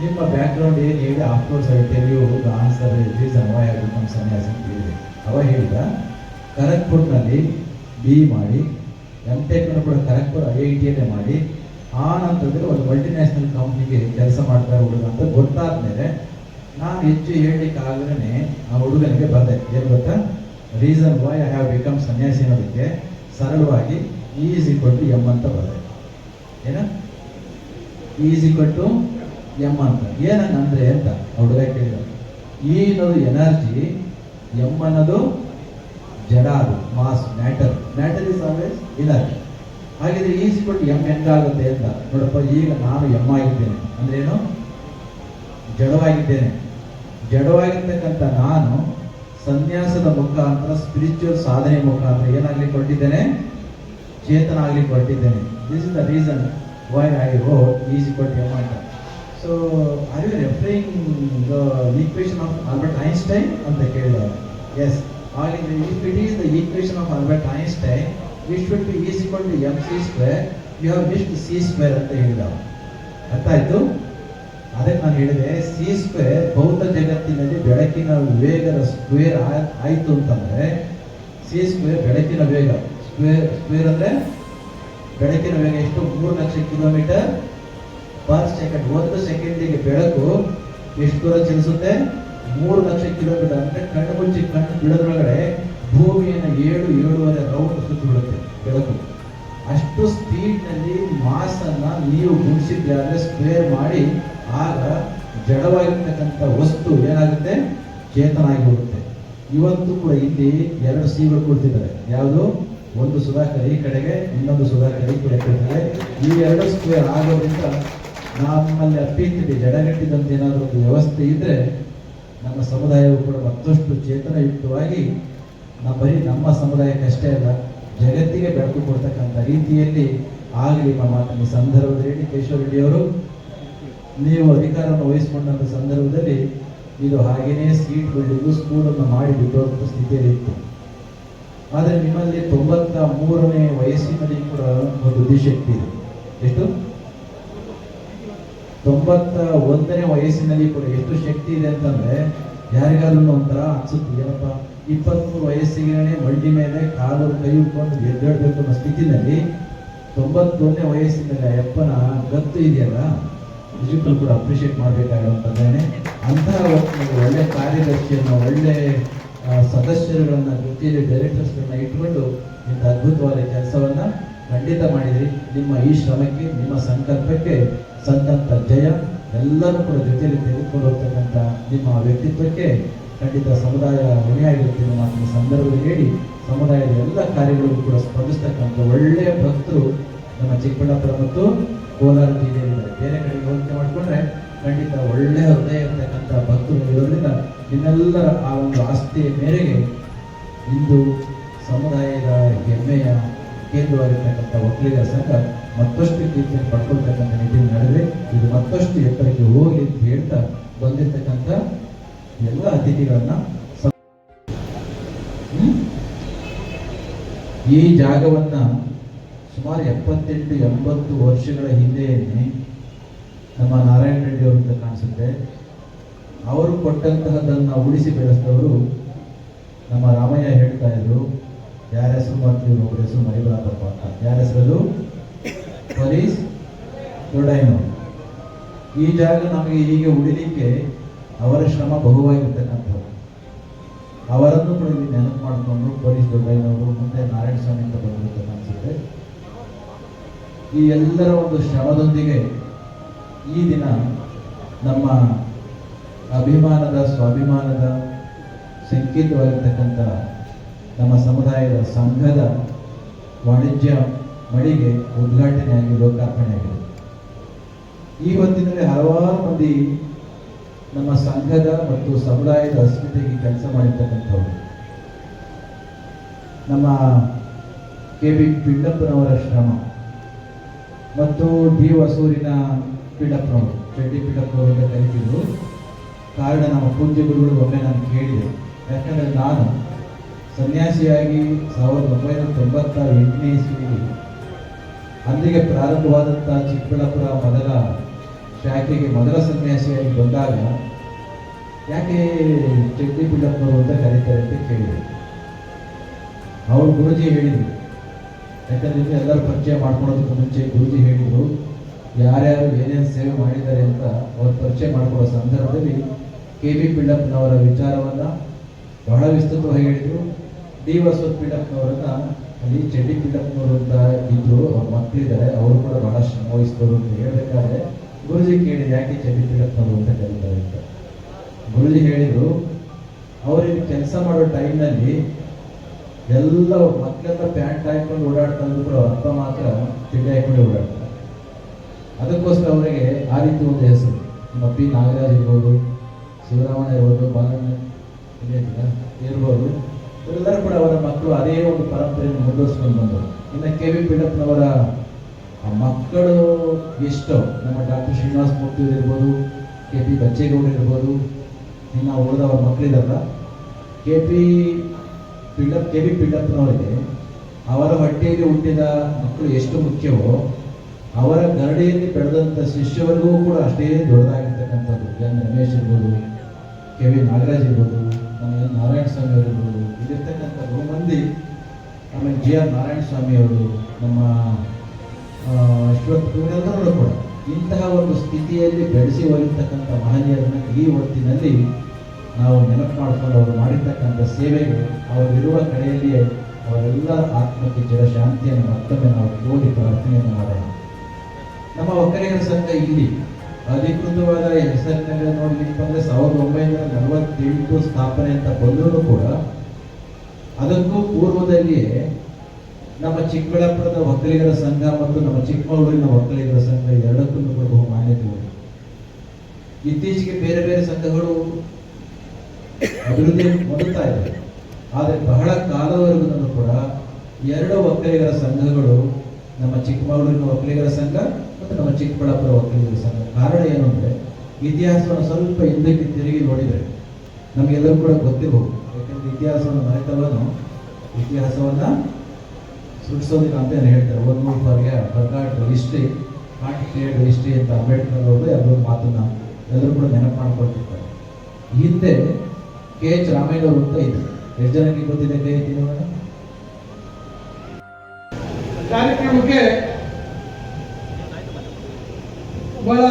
ನಿಮ್ಮ ಬ್ಯಾಕ್ಗ್ರೌಂಡ್ ಏನು ಹೇಳಿ, of course I tell you the answer reason why have become ಸನ್ಯಾಸಿ ಅಂತ ಹೇಳಿದೆ. ಅವ ಹೇಳಿದ, ಖರಗ್ಪುರ್ನಲ್ಲಿ BE ಮಾಡಿ MTech ಕೂಡ ಖರಗ್ಪುರ್ IITಯಲ್ಲೇ ಮಾಡಿ ಆ ನಂತರದಲ್ಲಿ ಒಂದು ಮಲ್ಟಿನ್ಯಾಷನಲ್ ಕಂಪ್ನಿಗೆ ಕೆಲಸ ಮಾಡ್ತಾ ಹುಡುಗ ಅಂತ ಗೊತ್ತಾದ ಮೇಲೆ ನಾನು ಹೆಚ್ಚು ಹೇಳಲಿಕ್ಕೆ ಆಗಲೇ ಆ ಹುಡುಗನಿಗೆ ಬಂದೆ. ಏನು ಗೊತ್ತಾ, reason why I have become ಸನ್ಯಾಸಿ ಅನ್ನೋದಕ್ಕೆ ಸರಳವಾಗಿ E=M ಅಂತ ಬರುತ್ತೆ. ಏನ E=M ಅಂತ ಏನಂದ್ರೆ ಅಂತ ಹುಡುಗ ಕೇಳಿದ. E ಅನ್ನೋದು ಎನರ್ಜಿ, M ಅನ್ನೋದು ಜಡ, ಅದು mass, matter is always energy. ಹಾಗಿದ್ರೆ E=M ಹೆಂಗಾಗುತ್ತೆ ಅಂತ ನೋಡಪ್ಪ. ಈಗ ನಾನು M ಆಗಿದ್ದೇನೆ ಅಂದ್ರೆ ಏನು, ಜಡವಾಗಿದ್ದೇನೆ. ಜಡವಾಗಿರ್ತಕ್ಕಂಥ ನಾನು ಸನ್ಯಾಸದ ಮುಖಾಂತರ, ಸ್ಪಿರಿಚುವಲ್ ಸಾಧನೆ ಮುಖಾಂತರ ಏನಾಗ್ಲಿಕ್ಕೆ ಹೊರಟಿದ್ದೇನೆ, ಚೇತನ ಆಗ್ಲಿಕ್ಕೆ ಹೊರಟಿದ್ದೇನೆ. This is the reason why I wrote E=M ಅಂತ. So are you referring the equation of Albert Einstein ಅಂತ ಕೇಳಿದ್ದಾರೆ. ಎಸ್, ಹಾಗಿದ್ರೆ if it is the equation of Albert Einstein, it should be E=mc². You have missed C² ಅಂತ ಹೇಳಿದ. ಅರ್ಥ ಆಯ್ತು? ಅದಕ್ಕೆ ನಾನು ಹೇಳಿದೆ, C² ಭೌತ ಜಗತ್ತಿನಲ್ಲಿ ಬೆಳಕಿನ ವೇಗದ ಸ್ಕ್ವೇರ್ ಆಯಿತು ಅಂತಂದರೆ, C² ಬೆಳಕಿನ ವೇಗ, ಸ್ಕ್ವೇರ್ ಅಂದರೆ ಬೆಳಕಿನ ವೇಗ ಎಷ್ಟು? 3 ಲಕ್ಷ ಕಿಲೋಮೀಟರ್ ಪರ್ ಸೆಕೆಂಡ್. 1 ಸೆಕೆಂಡಿಗೆ ಬೆಳಕು ಎಷ್ಟು ದೂರ ಚಲಿಸುತ್ತೆ? 3 ಲಕ್ಷ ಕಿಲೋಮೀಟರ್. ಅಂದ್ರೆ ಕಣ್ಣು ಮುಚ್ಚಿ ಕಣ್ಣು ಬಿಡೋದ್ರೊಳಗಡೆ ಭೂಮಿಯನ್ನು 7-7.5 ರೌಂಡ್ ಸುತ್ತಿ ಬಿಡುತ್ತೆ ಬೆಳಕು. ಅಷ್ಟು ಸ್ಪೀಡ್ನಲ್ಲಿ ಮಾಸ್ ಅನ್ನ ನೀವು ಗುಣಿಸಿದ್ರೆ ಸ್ಕ್ವೇರ್ ಮಾಡಿ, ಆಗ ಜಡವಾಗಿರ್ತಕ್ಕಂಥ ವಸ್ತು ಏನಾಗುತ್ತೆ? ಚೇತನ ಆಗಿ ಹೋಗುತ್ತೆ. ಇವತ್ತು ಕೂಡ ಇಲ್ಲಿ 2 ಸಿಗಳು ಕೊಡ್ತಿದ್ದಾರೆ. ಯಾವುದು? ಒಂದು ಸುಧಾಕರ್ ಈ ಕಡೆಗೆ, ಇನ್ನೊಂದು ಸುಧಾಕರ್ ಈ ಕಡೆ ಕೊಡ್ತಿದ್ದಾರೆ. ಈ 2 ಸ್ಕ್ವೇರ್ ಆಗೋದ್ರಿಂದ ನಮ್ಮಲ್ಲಿ ಅಪ್ಪಿತ್ತಿದೆ ಜಡಗಟ್ಟಿದಂತೆ ಏನಾದರೂ ಒಂದು ವ್ಯವಸ್ಥೆ ಇದ್ರೆ ನಮ್ಮ ಸಮುದಾಯವು ಕೂಡ ಮತ್ತಷ್ಟು ಚೇತನಯುಕ್ತವಾಗಿ ಬರೀ ನಮ್ಮ ಸಮುದಾಯಕ್ಕಷ್ಟೇ ಅಲ್ಲ, ಜಗತ್ತಿಗೆ ಬೆಳಕು ಕೊಡ್ತಕ್ಕಂಥ ರೀತಿಯಲ್ಲಿ ಆಗಲಿ ಎಂಬ ಮಾತನ್ನು ಈ ಸಂದರ್ಭದಲ್ಲಿ ಕೇಶವ ರೆಡ್ಡಿ ಅವರು ನೀವು ಅಧಿಕಾರವನ್ನು ವಹಿಸಿಕೊಂಡಂಥ ಸಂದರ್ಭದಲ್ಲಿ ಇದು ಹಾಗೇನೇ ಸೀಟ್ ಬಿಲ್ಡಿಂಗು ಸ್ಕೂಲನ್ನು ಮಾಡಿ ಬಿಡುವಂಥ ಸ್ಥಿತಿಯಲ್ಲಿ ಇತ್ತು. ಆದರೆ ನಿಮ್ಮಲ್ಲಿ 93ನೇ ವಯಸ್ಸಿನಲ್ಲಿ ಕೂಡ ಒಂದು ಬುದ್ಧಿಶಕ್ತಿ ಇದೆ. ಎಷ್ಟು? 91ನೇ ವಯಸ್ಸಿನಲ್ಲಿ ಕೂಡ ಎಷ್ಟು ಶಕ್ತಿ ಇದೆ ಅಂತಂದ್ರೆ ಯಾರಿಗಾದ್ರೂ ಒಂಥರ ಅನ್ಸುತ್ತೆ, ಏನಪ್ಪ 23 ವಯಸ್ಸಿಗೆ ಮಂಡಿ ಮೇಲೆ ಕಾಲು ಕೈ ಇಟ್ಕೊಂಡು ಎದ್ದೇಳಬೇಕು ಅನ್ನೋ ಸ್ಥಿತಿನಲ್ಲಿ 91ನೇ ವಯಸ್ಸಿನಲ್ಲಿ ಅಪ್ಪನ ಗತ್ತು ಇದೆಯಲ್ಲ, ನಿಜಕ್ಕೂ ಕೂಡ ಅಪ್ರಿಷಿಯೇಟ್ ಮಾಡಬೇಕಾಗಿರುವಂಥದ್ದೇನೆ. ಅಂತಹ ಒಳ್ಳೆ ಕಾರ್ಯದರ್ಶಿಯನ್ನು, ಒಳ್ಳೆ ಸದಸ್ಯರುಗಳನ್ನ, ಜೊತೆಯಲ್ಲಿ ಡೈರೆಕ್ಟರ್ಸ್ಗಳನ್ನ ಇಟ್ಕೊಂಡು ಇಂಥ ಅದ್ಭುತವಾದ ಕೆಲಸವನ್ನ ಖಂಡಿತ ಮಾಡಿದ್ರಿ. ನಿಮ್ಮ ಈ ಶ್ರಮಕ್ಕೆ, ನಿಮ್ಮ ಸಂಕಲ್ಪಕ್ಕೆ ಸಂತಂತ ಜಯ. ಎಲ್ಲರೂ ಕೂಡ ಜೊತೆಯಲ್ಲಿ ತೆಗೆದುಕೊಂಡು ಹೋಗ್ತಕ್ಕಂಥ ನಿಮ್ಮ ವ್ಯಕ್ತಿತ್ವಕ್ಕೆ ಖಂಡಿತ ಸಮುದಾಯ ಹೊಣೆಯಾಗಿರುತ್ತೆ ಅನ್ನೋ ಮಾತಿನ ಸಂದರ್ಭದಲ್ಲಿ ಹೇಳಿ, ಸಮುದಾಯದ ಎಲ್ಲ ಕಾರ್ಯಗಳಿಗೂ ಕೂಡ ಸ್ಪಂದಿಸ್ತಕ್ಕಂಥ ಒಳ್ಳೆಯ ಭಕ್ತರು ನಮ್ಮ ಚಿಕ್ಕಬಳ್ಳಾಪುರ ಮತ್ತು ಕೋಲಾರ ಜಿಲ್ಲೆಯಲ್ಲಿದ್ದಾರೆ. ಬೇರೆ ಕಡೆಗೆ ಹೋಲಿಕೆ ಮಾಡಿಕೊಂಡ್ರೆ ಖಂಡಿತ ಒಳ್ಳೆಯ ಹೃದಯ ಇರ್ತಕ್ಕಂಥ ಭಕ್ತರು ಇರೋದ್ರಿಂದ ನಿಮ್ಮೆಲ್ಲರ ಆ ಒಂದು ಆಸ್ತಿಯ ಮೇರೆಗೆ ಇಂದು ಸಮುದಾಯದ ಹೆಮ್ಮೆಯ ಕೇಂದ್ರವಾಗಿರ್ತಕ್ಕಂಥ ಒಕ್ಕಲಿಗರ ಸಂಘ ಮತ್ತಷ್ಟು ಕೀರ್ತಿಯನ್ನು ಪಡ್ಕೊಳ್ತಕ್ಕಂಥ ನಿಟ್ಟಿನಲ್ಲಿ ನಡೆದರೆ ಇದು ಮತ್ತಷ್ಟು ಎತ್ತರಕ್ಕೆ ಹೋಗಲಿ ಅಂತ ಹೇಳ್ತಾ ಬಂದಿರತಕ್ಕಂಥ ಎಲ್ಲ ಅತಿಥಿಗಳನ್ನ ಈ ಜಾಗವನ್ನ ಸುಮಾರು 78-80 ವರ್ಷಗಳ ಹಿಂದೆಯೇ ನಮ್ಮ ನಾರಾಯಣ ರೆಡ್ಡಿ ಅವರು ಅಂತ ಕಾಣಿಸುತ್ತೆ, ಅವರು ಕೊಟ್ಟಂತಹದನ್ನು ಉಳಿಸಿ ಬೆಳೆಸಿದವರು ನಮ್ಮ ರಾಮಯ್ಯ ಹೇಳ್ತಾ ಇದ್ರು. ಯಾರ ಹೆಸರು ಮಾಡ್ತೀವಿ? ಒಬ್ಬರ ಹೆಸರು ಮರಿಬಾರದಪ್ಪ ಅಂತ. ಯಾರ ಹೆಸರು? ಪರೀಸ್ ದೊಡ್ಡಯ್ಯನವರು. ಈ ಜಾಗ ನಮಗೆ ಹೀಗೆ ಉಳಿಲಿಕ್ಕೆ ಅವರ ಶ್ರಮ ಬಹುವಾಗಿರ್ತಕ್ಕಂಥದ್ದು. ಅವರನ್ನು ಕೂಡ ಇಲ್ಲಿ ನೆನಪು ಮಾಡಿಕೊಂಡು ಪರೀಸ್ ದೊಡ್ಡಯ್ಯನವರು ಮುಂದೆ ನಾರಾಯಣ ಸ್ವಾಮಿ ಅಂತ ಬಂದಿರ್ತಕ್ಕ ಅನ್ಸುತ್ತೆ. ಈ ಎಲ್ಲರ ಒಂದು ಶ್ರಮದೊಂದಿಗೆ ಈ ದಿನ ನಮ್ಮ ಅಭಿಮಾನದ, ಸ್ವಾಭಿಮಾನದ ಸಂಕೇತವಾಗಿರ್ತಕ್ಕಂಥ ನಮ್ಮ ಸಮುದಾಯದ ಸಂಘದ ವಾಣಿಜ್ಯ ಮಳಿಗೆ ಉದ್ಘಾಟನೆಯಾಗಿ ಲೋಕಾರ್ಪಣೆಯಾಗಿದೆ. ಈ ಹೊತ್ತಿನಲ್ಲಿ ಹಲವಾರು ಮಂದಿ ನಮ್ಮ ಸಂಘದ ಮತ್ತು ಸಮುದಾಯದ ಅಸ್ಮಿತೆಗೆ ಕೆಲಸ ಮಾಡಿರ್ತಕ್ಕಂಥವ್ರು. ನಮ್ಮ ಕೆ.ಬಿ. ಪಿಳ್ಳಪ್ಪನವರ ಶ್ರಮ ಮತ್ತು ಡಿ ಹೊಸೂರಿನ ಪಿಳ್ಳಪ್ಪನವರು, ಚಡ್ಡಿ ಪಿಳ್ಳಪ್ಪನವರು ಅಂತ ಕರೀತಿದ್ರು. ಕಾರಣ ನಮ್ಮ ಪೂಜ್ಯ ಗುರುಗಳು ಒಮ್ಮೆ ನಾನು ಕೇಳಿದೆ. ಯಾಕಂದರೆ ನಾನು ಸನ್ಯಾಸಿಯಾಗಿ 1998ನೇ ಇಸ್ವಿಯಲ್ಲಿ ಅಲ್ಲಿಗೆ ಪ್ರಾರಂಭವಾದಂಥ ಚಿಕ್ಕಬಳ್ಳಾಪುರ ಮೊದಲ ಶಾಖೆಗೆ ಮೊದಲ ಸನ್ಯಾಸಿಯಾಗಿ ಬಂದಾಗ ಯಾಕೆ ಚಡ್ಡಿ ಪಿಳ್ಳಪ್ಪನವರು ಅಂತ ಕರೀತಾರೆ ಅಂತ ಕೇಳಿದೆ. ಅವರು ಗುರುಜಿ ಹೇಳಿದರು, ಯಾಕಂದ್ರೆ ಎಲ್ಲರೂ ಪರಿಚಯ ಮಾಡ್ಕೊಳ್ಳೋದಕ್ಕೆ ಮುಂಚೆ ಗುರುಜಿ ಹೇಳಿದರು ಯಾರ್ಯಾರು ಏನೇನು ಸೇವೆ ಮಾಡಿದ್ದಾರೆ ಅಂತ ಅವ್ರು ಪರಿಚಯ ಮಾಡ್ಕೊಳ್ಳೋ ಸಂದರ್ಭದಲ್ಲಿ ಕೆ.ಬಿ. ಪಿಳ್ಳಪ್ಪನವರ ವಿಚಾರವನ್ನ ಬಹಳ ವಿಸ್ತೃತವಾಗಿ ಹೇಳಿದರು. ಡಿ ಹೊಸೂರು ಪಿಳ್ಳಪ್ಪನವರನ್ನ ಅಲ್ಲಿ ಚಡ್ಡಿ ಪಿಳ್ಳಪ್ಪನವರು ಅಂತ ಇದ್ರು, ಅವ್ರ ಮಕ್ಕಳಿದ್ದಾರೆ, ಅವರು ಕೂಡ ಬಹಳ ಶ್ರಮ ವಹಿಸಿದವರು ಅಂತ ಹೇಳ್ಬೇಕಾದ್ರೆ ಗುರುಜಿ ಕೇಳಿದ್ರು ಯಾಕೆ ಚಡ್ಡಿ ಪಿಳ್ಳಪ್ಪನವರು ಅಂತ ಕರೀತಾರೆ ಅಂತ. ಗುರುಜಿ ಹೇಳಿದ್ರು ಅವರಿಗೆ ಕೆಲಸ ಮಾಡೋ ಟೈಮ್ನಲ್ಲಿ ಎಲ್ಲ ಮಕ್ಕಳೆಲ್ಲ ಪ್ಯಾಂಟ್ ಹಾಕೊಂಡು ಓಡಾಡ್ತಾ ಇದ್ರು, ಅವ್ರ ಅಪ್ಪ ಮಾತ್ರ ಚಡ್ಡಿ ಹಾಕೊಂಡು ಓಡಾಡ್ತಾರೆ. ಅದಕ್ಕೋಸ್ಕರ ಅವರಿಗೆ ಆ ರೀತಿ ಒಂದು ಹೆಸರು. ನಮ್ಮ ಪಿ ನಾಗರಾಜ್ ಇರ್ಬೋದು, ಶಿವರಾಮಣ್ಣ ಇರ್ಬೋದು, ಬಾಲಣ್ಣ ಇರ್ಬೋದು, ಇವರೆಲ್ಲರೂ ಕೂಡ ಅವರ ಮಕ್ಕಳು ಅದೇ ಒಂದು ಪರಂಪರೆಯನ್ನು ಮುಂದುವರಿಸ್ಕೊಂಡು ಬಂದರು. ಇನ್ನು ಕೆ.ಬಿ. ಪಿಳ್ಳಪ್ಪನವರ ಮಕ್ಕಳು ಎಷ್ಟೋ, ನಮ್ಮ ಡಾಕ್ಟರ್ ಶ್ರೀನಿವಾಸ ಮೂರ್ತಿ ಇರ್ಬೋದು, ಕೆ.ಪಿ. ಬಚ್ಚೇಗೌಡ ಇರ್ಬೋದು, ಇನ್ನು ಉಳಿದವರ ಮಕ್ಕಳಿದಾರಲ್ಲ, ಕೆ.ಬಿ. ಪಿಳ್ಳಪ್ಪನವರಿಗೆ ಅವರ ಹೊಟ್ಟೆಯಲ್ಲಿ ಹುಟ್ಟಿದ ಮಕ್ಕಳು ಎಷ್ಟು ಮುಖ್ಯವೋ ಅವರ ಗರಡಿಯಲ್ಲಿ ಬೆಳೆದಂಥ ಶಿಷ್ಯವರೆಗೂ ಕೂಡ ಅಷ್ಟೇ ದೊಡ್ಡದಾಗಿರ್ತಕ್ಕಂಥದ್ದು. ಎನ್ ರಮೇಶ್ ಇರ್ಬೋದು, ಕೆ.ವಿ. ನಾಗರಾಜ್ ಇರ್ಬೋದು, ನಮ್ಮ ಎನ್ ನಾರಾಯಣ ಸ್ವಾಮಿ ಅವರು ಇರ್ಬೋದು, ಇಲ್ಲಿರ್ತಕ್ಕಂಥ ಬಹು ಮಂದಿ, ಆಮೇಲೆ ಜಿ.ಆರ್. ನಾರಾಯಣ ಸ್ವಾಮಿ ಅವರು, ನಮ್ಮ ಇವರೆಲ್ಲರೂ ಕೂಡ ಇಂತಹ ಒಂದು ಸ್ಥಿತಿಯಲ್ಲಿ ಬೆಳೆಸಿ ಹೋಗಿರ್ತಕ್ಕಂಥ ಮಹನೀಯರನ್ನು ಈ ಹೊತ್ತಿನಲ್ಲಿ ನಾವು ನೆನಪು ಮಾಡಿಕೊಂಡು ಅವರು ಮಾಡಿರ್ತಕ್ಕಂಥ ಸೇವೆಗೆ ಅವರಿರುವ ಕಡೆಯಲ್ಲಿಯೇ ಅವರೆಲ್ಲರ ಆತ್ಮಕ್ಕೆ ಚಿರ ಶಾಂತಿಯನ್ನು ಮತ್ತೊಮ್ಮೆ ನಾವು ಕೋರಿ ಪ್ರಾರ್ಥನೆಯನ್ನು ಮಾಡೋಣ. ನಮ್ಮ ಒಕ್ಕಲಿಗರ ಸಂಘ ಇಲ್ಲಿ ಅಧಿಕೃತವಾದ ಹೆಸರಿನಲ್ಲಿ ನೋಡ್ಲಿಕ್ಕೆ ಬಂದರೆ 1948 ಸ್ಥಾಪನೆ ಅಂತ ಬಂದರೂ ಕೂಡ ಅದಕ್ಕೂ ಪೂರ್ವದಲ್ಲಿಯೇ ನಮ್ಮ ಚಿಕ್ಕಬಳ್ಳಾಪುರದ ಒಕ್ಕಲಿಗರ ಸಂಘ ಮತ್ತು ನಮ್ಮ ಚಿಕ್ಕಮಗಳೂರಿನ ಒಕ್ಕಲಿಗರ ಸಂಘ ಎರಡಕ್ಕೂ ಕೂಡ ಬಹು ಮಾನ್ಯತೆ ಇದೆ. ಇತ್ತೀಚೆಗೆ ಬೇರೆ ಬೇರೆ ಸಂಘಗಳು ಅಭಿವೃದ್ಧಿ ಹೊಂದುತ್ತಾ ಇದೆ. ಆದರೆ ಬಹಳ ಕಾಲವರೆಗೂ ಕೂಡ ಎರಡು ಒಕ್ಕಲಿಗರ ಸಂಘಗಳು, ನಮ್ಮ ಚಿಕ್ಕಮಗಳೂರಿನ ಒಕ್ಕಲಿಗರ ಸಂಘ ಮತ್ತು ನಮ್ಮ ಚಿಕ್ಕಬಳ್ಳಾಪುರ ಒಕ್ಕಲಿಗರ ಸಂಘ. ಕಾರಣ ಏನು ಅಂದರೆ ಇತಿಹಾಸವನ್ನು ಸ್ವಲ್ಪ ಹಿಂದಕ್ಕೆ ತಿರುಗಿ ನೋಡಿದರೆ ನಮಗೆಲ್ಲರೂ ಕೂಡ ಗೊತ್ತಿರಬಹುದು. ಯಾಕಂದರೆ ಇತಿಹಾಸವನ್ನು ಮರೆತವನು ಇತಿಹಾಸವನ್ನು ಸೃಷ್ಟಿಸೋದಿಲ್ಲ ಅಂತ ಹೇಳ್ತಾರೆ. ಒಂದು forgot history not create history ಅಂತ ಅಂಬೇಡ್ಕರ್ ಅವರು ಎಲ್ಲರೂ ಮಾತನ್ನ ಎಲ್ಲರೂ ಕೂಡ ನೆನಪು ಮಾಡ್ಕೊಳ್ತಿರ್ತಾರೆ. ಹಿಂದೆ KH ರಾಮಯ್ಯನವರು ಅಂತ ಇದ್ರು. ಎಷ್ಟು ಜನಕ್ಕೆ ಗೊತ್ತಿದೆ ಕೈ ಎತ್ತಿ ನೋಡೋಣ. ಕಾರ್ಯಕ್ರಮಕ್ಕೆ ಬಹಳ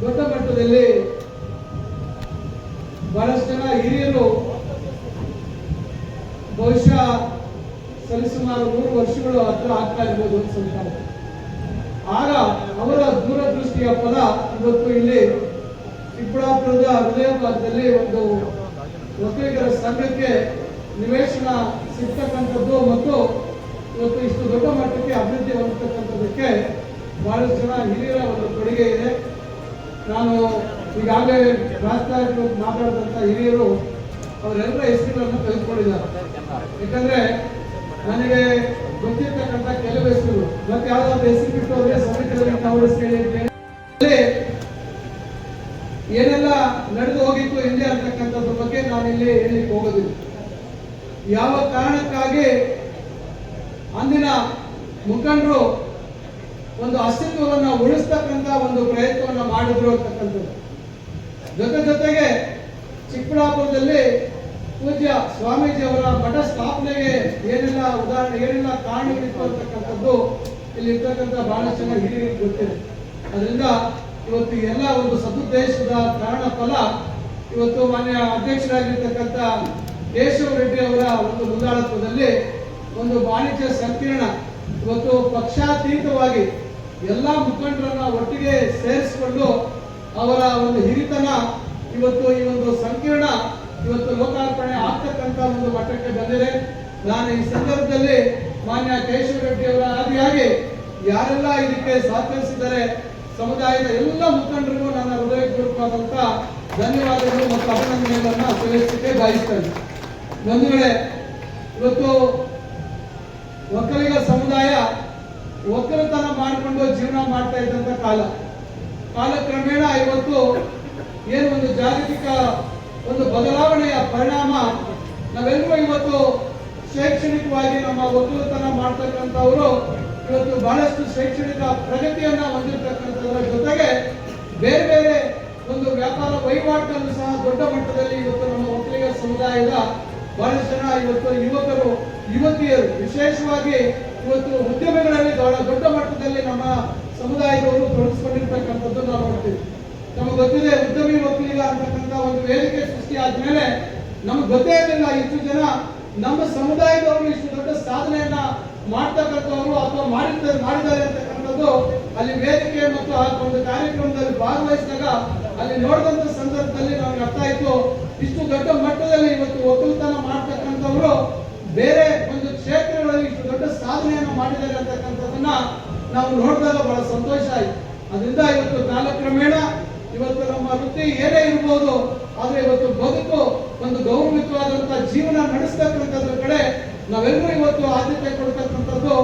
ದೊಡ್ಡ ಮಟ್ಟದಲ್ಲಿ ಬಹಳಷ್ಟು ಜನ ಹಿರಿಯರು ಬಹುಶಃ ಸರಿಸುಮಾರು 100 ವರ್ಷಗಳು ಹತ್ರ ಆಗ್ತಾ ಇರ್ಬೋದು ಅನ್ಸುತ್ತಾರೆ. ಆಗ ಅವರ ದೂರದೃಷ್ಟಿಯ ಫಲ ಇವತ್ತು ಇಲ್ಲಿ ಚಿಕ್ಕಬಳ್ಳಾಪುರದ ಹೃದಯ ಭಾಗದಲ್ಲಿ ಒಂದು ಒಕ್ಕಲಿಗರ ಸಂಘಕ್ಕೆ ನಿವೇಶನ ಸಿಗ್ತಕ್ಕಂಥದ್ದು ಮತ್ತು ಇವತ್ತು ಇಷ್ಟು ದೊಡ್ಡ ಮಟ್ಟಕ್ಕೆ ಅಭಿವೃದ್ಧಿ ಹೊಂದತಕ್ಕಂಥದ್ದಕ್ಕೆ ಬಹಳಷ್ಟು ಜನ ಹಿರಿಯರ ಒಂದು ಕೊಡುಗೆ ಇದೆ. ನಾನು ಈಗಾಗಲೇ ರಾಜಕಾರಣಿ ಮಾತಾಡಿದಂಥ ಹಿರಿಯರು ಅವರೆಲ್ಲರ ಹೆಸರುಗಳನ್ನು ತೆಗೆದುಕೊಂಡಿದ್ದಾರೆ. ಯಾಕಂದ್ರೆ ನನಗೆ ಗೊತ್ತಿರ್ತಕ್ಕಂಥ ಕೆಲವು ಹೆಸರು ಮತ್ತೆ ಯಾವ್ದಾದ್ರು ಹೆಸರು ಬಿಟ್ಟು ಅವರೇ ಸಮಿತಿಯಲ್ಲಿ ಏನೆಲ್ಲ ನಡೆದು ಹೋಗಿತ್ತು ಹಿಂದೆ ಅಂತಕ್ಕಂಥದ್ರ ಬಗ್ಗೆ ನಾನಿಲ್ಲಿ ಹೇಳಲಿಕ್ಕೆ ಹೋಗೋದಿಲ್ಲ. ಯಾವ ಕಾರಣಕ್ಕಾಗಿ ಅಂದಿನ ಮುಖಂಡರು ಒಂದು ಅಸ್ತಿತ್ವವನ್ನು ಉಳಿಸ್ತಕ್ಕಂಥ ಒಂದು ಪ್ರಯತ್ನವನ್ನು ಮಾಡಿದ್ರು ಅಂತಕ್ಕಂಥದ್ದು. ಜೊತೆಗೆ ಚಿಕ್ಕಬಳ್ಳಾಪುರದಲ್ಲಿ ಪೂಜ್ಯ ಸ್ವಾಮೀಜಿ ಅವರ ಮಠ ಸ್ಥಾಪನೆಗೆ ಏನೆಲ್ಲ ಕಾರಣಗಳಿತ್ತು ಅಂತಕ್ಕಂಥದ್ದು ಇಲ್ಲಿ ಇರ್ತಕ್ಕಂಥ ಬಹಳಷ್ಟು ಜನ ಹಿರಿಯರಿಗೆ ಗೊತ್ತಿದೆ. ಅದರಿಂದ ಇವತ್ತು ಎಲ್ಲ ಒಂದು ಸದುದ್ದೇಶದ ಕಾರಣ ಫಲ ಇವತ್ತು ಮಾನ್ಯ ಅಧ್ಯಕ್ಷರಾಗಿರ್ತಕ್ಕಂಥ ಕೇಶವ ರೆಡ್ಡಿ ಅವರ ಒಂದು ಮುಂದಾಳತ್ವದಲ್ಲಿ ಒಂದು ವಾಣಿಜ್ಯ ಸಂಕೀರ್ಣ ಇವತ್ತು ಪಕ್ಷಾತೀತವಾಗಿ ಎಲ್ಲ ಮುಖಂಡರನ್ನ ಒಟ್ಟಿಗೆ ಸೇರಿಸಿಕೊಂಡು ಅವರ ಒಂದು ಹಿರಿತನ ಇವತ್ತು ಈ ಒಂದು ಸಂಕೀರ್ಣ ಇವತ್ತು ಲೋಕಾರ್ಪಣೆ ಆಗ್ತಕ್ಕಂಥ ಒಂದು ಮಟ್ಟಕ್ಕೆ ಬಂದಿದೆ. ನಾನು ಈ ಸಂದರ್ಭದಲ್ಲಿ ಮಾನ್ಯ ಕೇಶವ ರೆಡ್ಡಿ ಅವರ ಆದಿಯಾಗಿ ಯಾರೆಲ್ಲ ಇದಕ್ಕೆ ಸಹಕರಿಸಿದ್ದಾರೆ ಸಮುದಾಯದ ಎಲ್ಲ ಮುಖಂಡರಿಗೂ ನನ್ನ ಹೃದಯಪೂರ್ವಕವಾದಂತ ಧನ್ಯವಾದಗಳು ಮತ್ತು ಅಭಿನಂದನೆಗಳನ್ನ ಸಲ್ಲಿಸಲಿಕ್ಕೆ ಬಯಸ್ತೇನೆ. ಬಂಧುಗಳೇ, ಇವತ್ತು ಒಕ್ಕಲಿಗ ಸಮುದಾಯ ಒಕ್ಕಲತನ ಮಾಡಿಕೊಂಡು ಜೀವನ ಮಾಡ್ತಾ ಇದ್ದಂತ ಕಾಲಕ್ರಮೇಣ ಇವತ್ತು ಏನು ಒಂದು ಜಾಗತಿಕ ಒಂದು ಬದಲಾವಣೆಯ ಪರಿಣಾಮ ನಾವೆಲ್ಲರೂ ಇವತ್ತು ಶೈಕ್ಷಣಿಕವಾಗಿ ನಮ್ಮ ಒಕ್ಕಲತನ ಮಾಡ್ತಕ್ಕಂಥವರು ಇವತ್ತು ಬಹಳಷ್ಟು ಶೈಕ್ಷಣಿಕ ಪ್ರಗತಿಯನ್ನ ಹೊಂದಿರತಕ್ಕಂಥದ್ರ ಜೊತೆಗೆ ಬೇರೆ ಬೇರೆ ಒಂದು ವ್ಯಾಪಾರ ವಹಿವಾಟನ್ನು ಸಹ ದೊಡ್ಡ ಮಟ್ಟದಲ್ಲಿ ಇವತ್ತು ನಮ್ಮ ಒಕ್ಕಲಿಗ ಸಮುದಾಯದ ಬಹಳಷ್ಟು ಜನ ಇವತ್ತು ಯುವಕರು ಯುವತಿಯರು ವಿಶೇಷವಾಗಿ ಇವತ್ತು ಉದ್ಯಮಗಳಲ್ಲಿ ಬಹಳ ದೊಡ್ಡ ಮಟ್ಟದಲ್ಲಿ ನಮ್ಮ ಸಮುದಾಯದವರು ತೊಡಗಿಸಿಕೊಂಡಿರ್ತಕ್ಕಂಥದ್ದು ನಾವು ನೋಡ್ತೀವಿ. ನಮಗೆ ಗೊತ್ತಿದೆ ಉದ್ಯಮಿ ಒಕ್ಕಲಿಗ ಅಂತಕ್ಕಂಥ ಒಂದು ವೇದಿಕೆ ಸೃಷ್ಟಿ ಆದ್ಮೇಲೆ ನಮ್ಗೆ ಗೊತ್ತೇ ಇರಲಿಲ್ಲ ಇಷ್ಟು ಜನ ನಮ್ಮ ಸಮುದಾಯದವರು ಇಷ್ಟು ದೊಡ್ಡ ಸಾಧನೆಯನ್ನ ಮಾಡ್ತಕ್ಕಂಥವ್ರು ಅಥವಾ ಮಾಡಿದ್ದಾರೆ ಅಂತಕ್ಕಂಥದ್ದು ಅಲ್ಲಿ ವೇದಿಕೆ ಮತ್ತು ಆ ಒಂದು ಕಾರ್ಯಕ್ರಮದಲ್ಲಿ ಭಾಗವಹಿಸಿದಾಗ ಅಲ್ಲಿ ನೋಡಿದಂತ ಸಂದರ್ಭದಲ್ಲಿ ನಮ್ಗೆ ಅರ್ಥ ಆಯ್ತು, ಇಷ್ಟು ದೊಡ್ಡ ಮಟ್ಟದಲ್ಲಿ ಇವತ್ತು ಒಕ್ಕಲತನ ಮಾಡ್ತಕ್ಕಂಥವ್ರು ಬೇರೆ ಒಂದು ಕ್ಷೇತ್ರಗಳಲ್ಲಿ ಇಷ್ಟು ದೊಡ್ಡ ಸಾಧನೆಯನ್ನು ಮಾಡಿದ್ದಾರೆ ಅಂತಕ್ಕಂಥದ್ದನ್ನ ನಾವು ನೋಡಿದಾಗ ಬಹಳ ಸಂತೋಷ ಆಯ್ತು. ಅದರಿಂದ ಇವತ್ತು ಕಾಲಕ್ರಮೇಣ ಇವತ್ತು ನಮ್ಮ ವೃತ್ತಿ ಏನೇ ಇರ್ಬೋದು, ಆದ್ರೆ ಇವತ್ತು ಬದುಕು ಒಂದು ಗೌರವಯುತವಾದಂತಹ ಜೀವನ ನಡೆಸ್ತಕ್ಕಂಥದ್ರ ಕಡೆ ನಾವೆಲ್ಲರೂ ಇವತ್ತು ಆದ್ಯತೆ ಕೊಡ್ತಕ್ಕಂಥದ್ದು,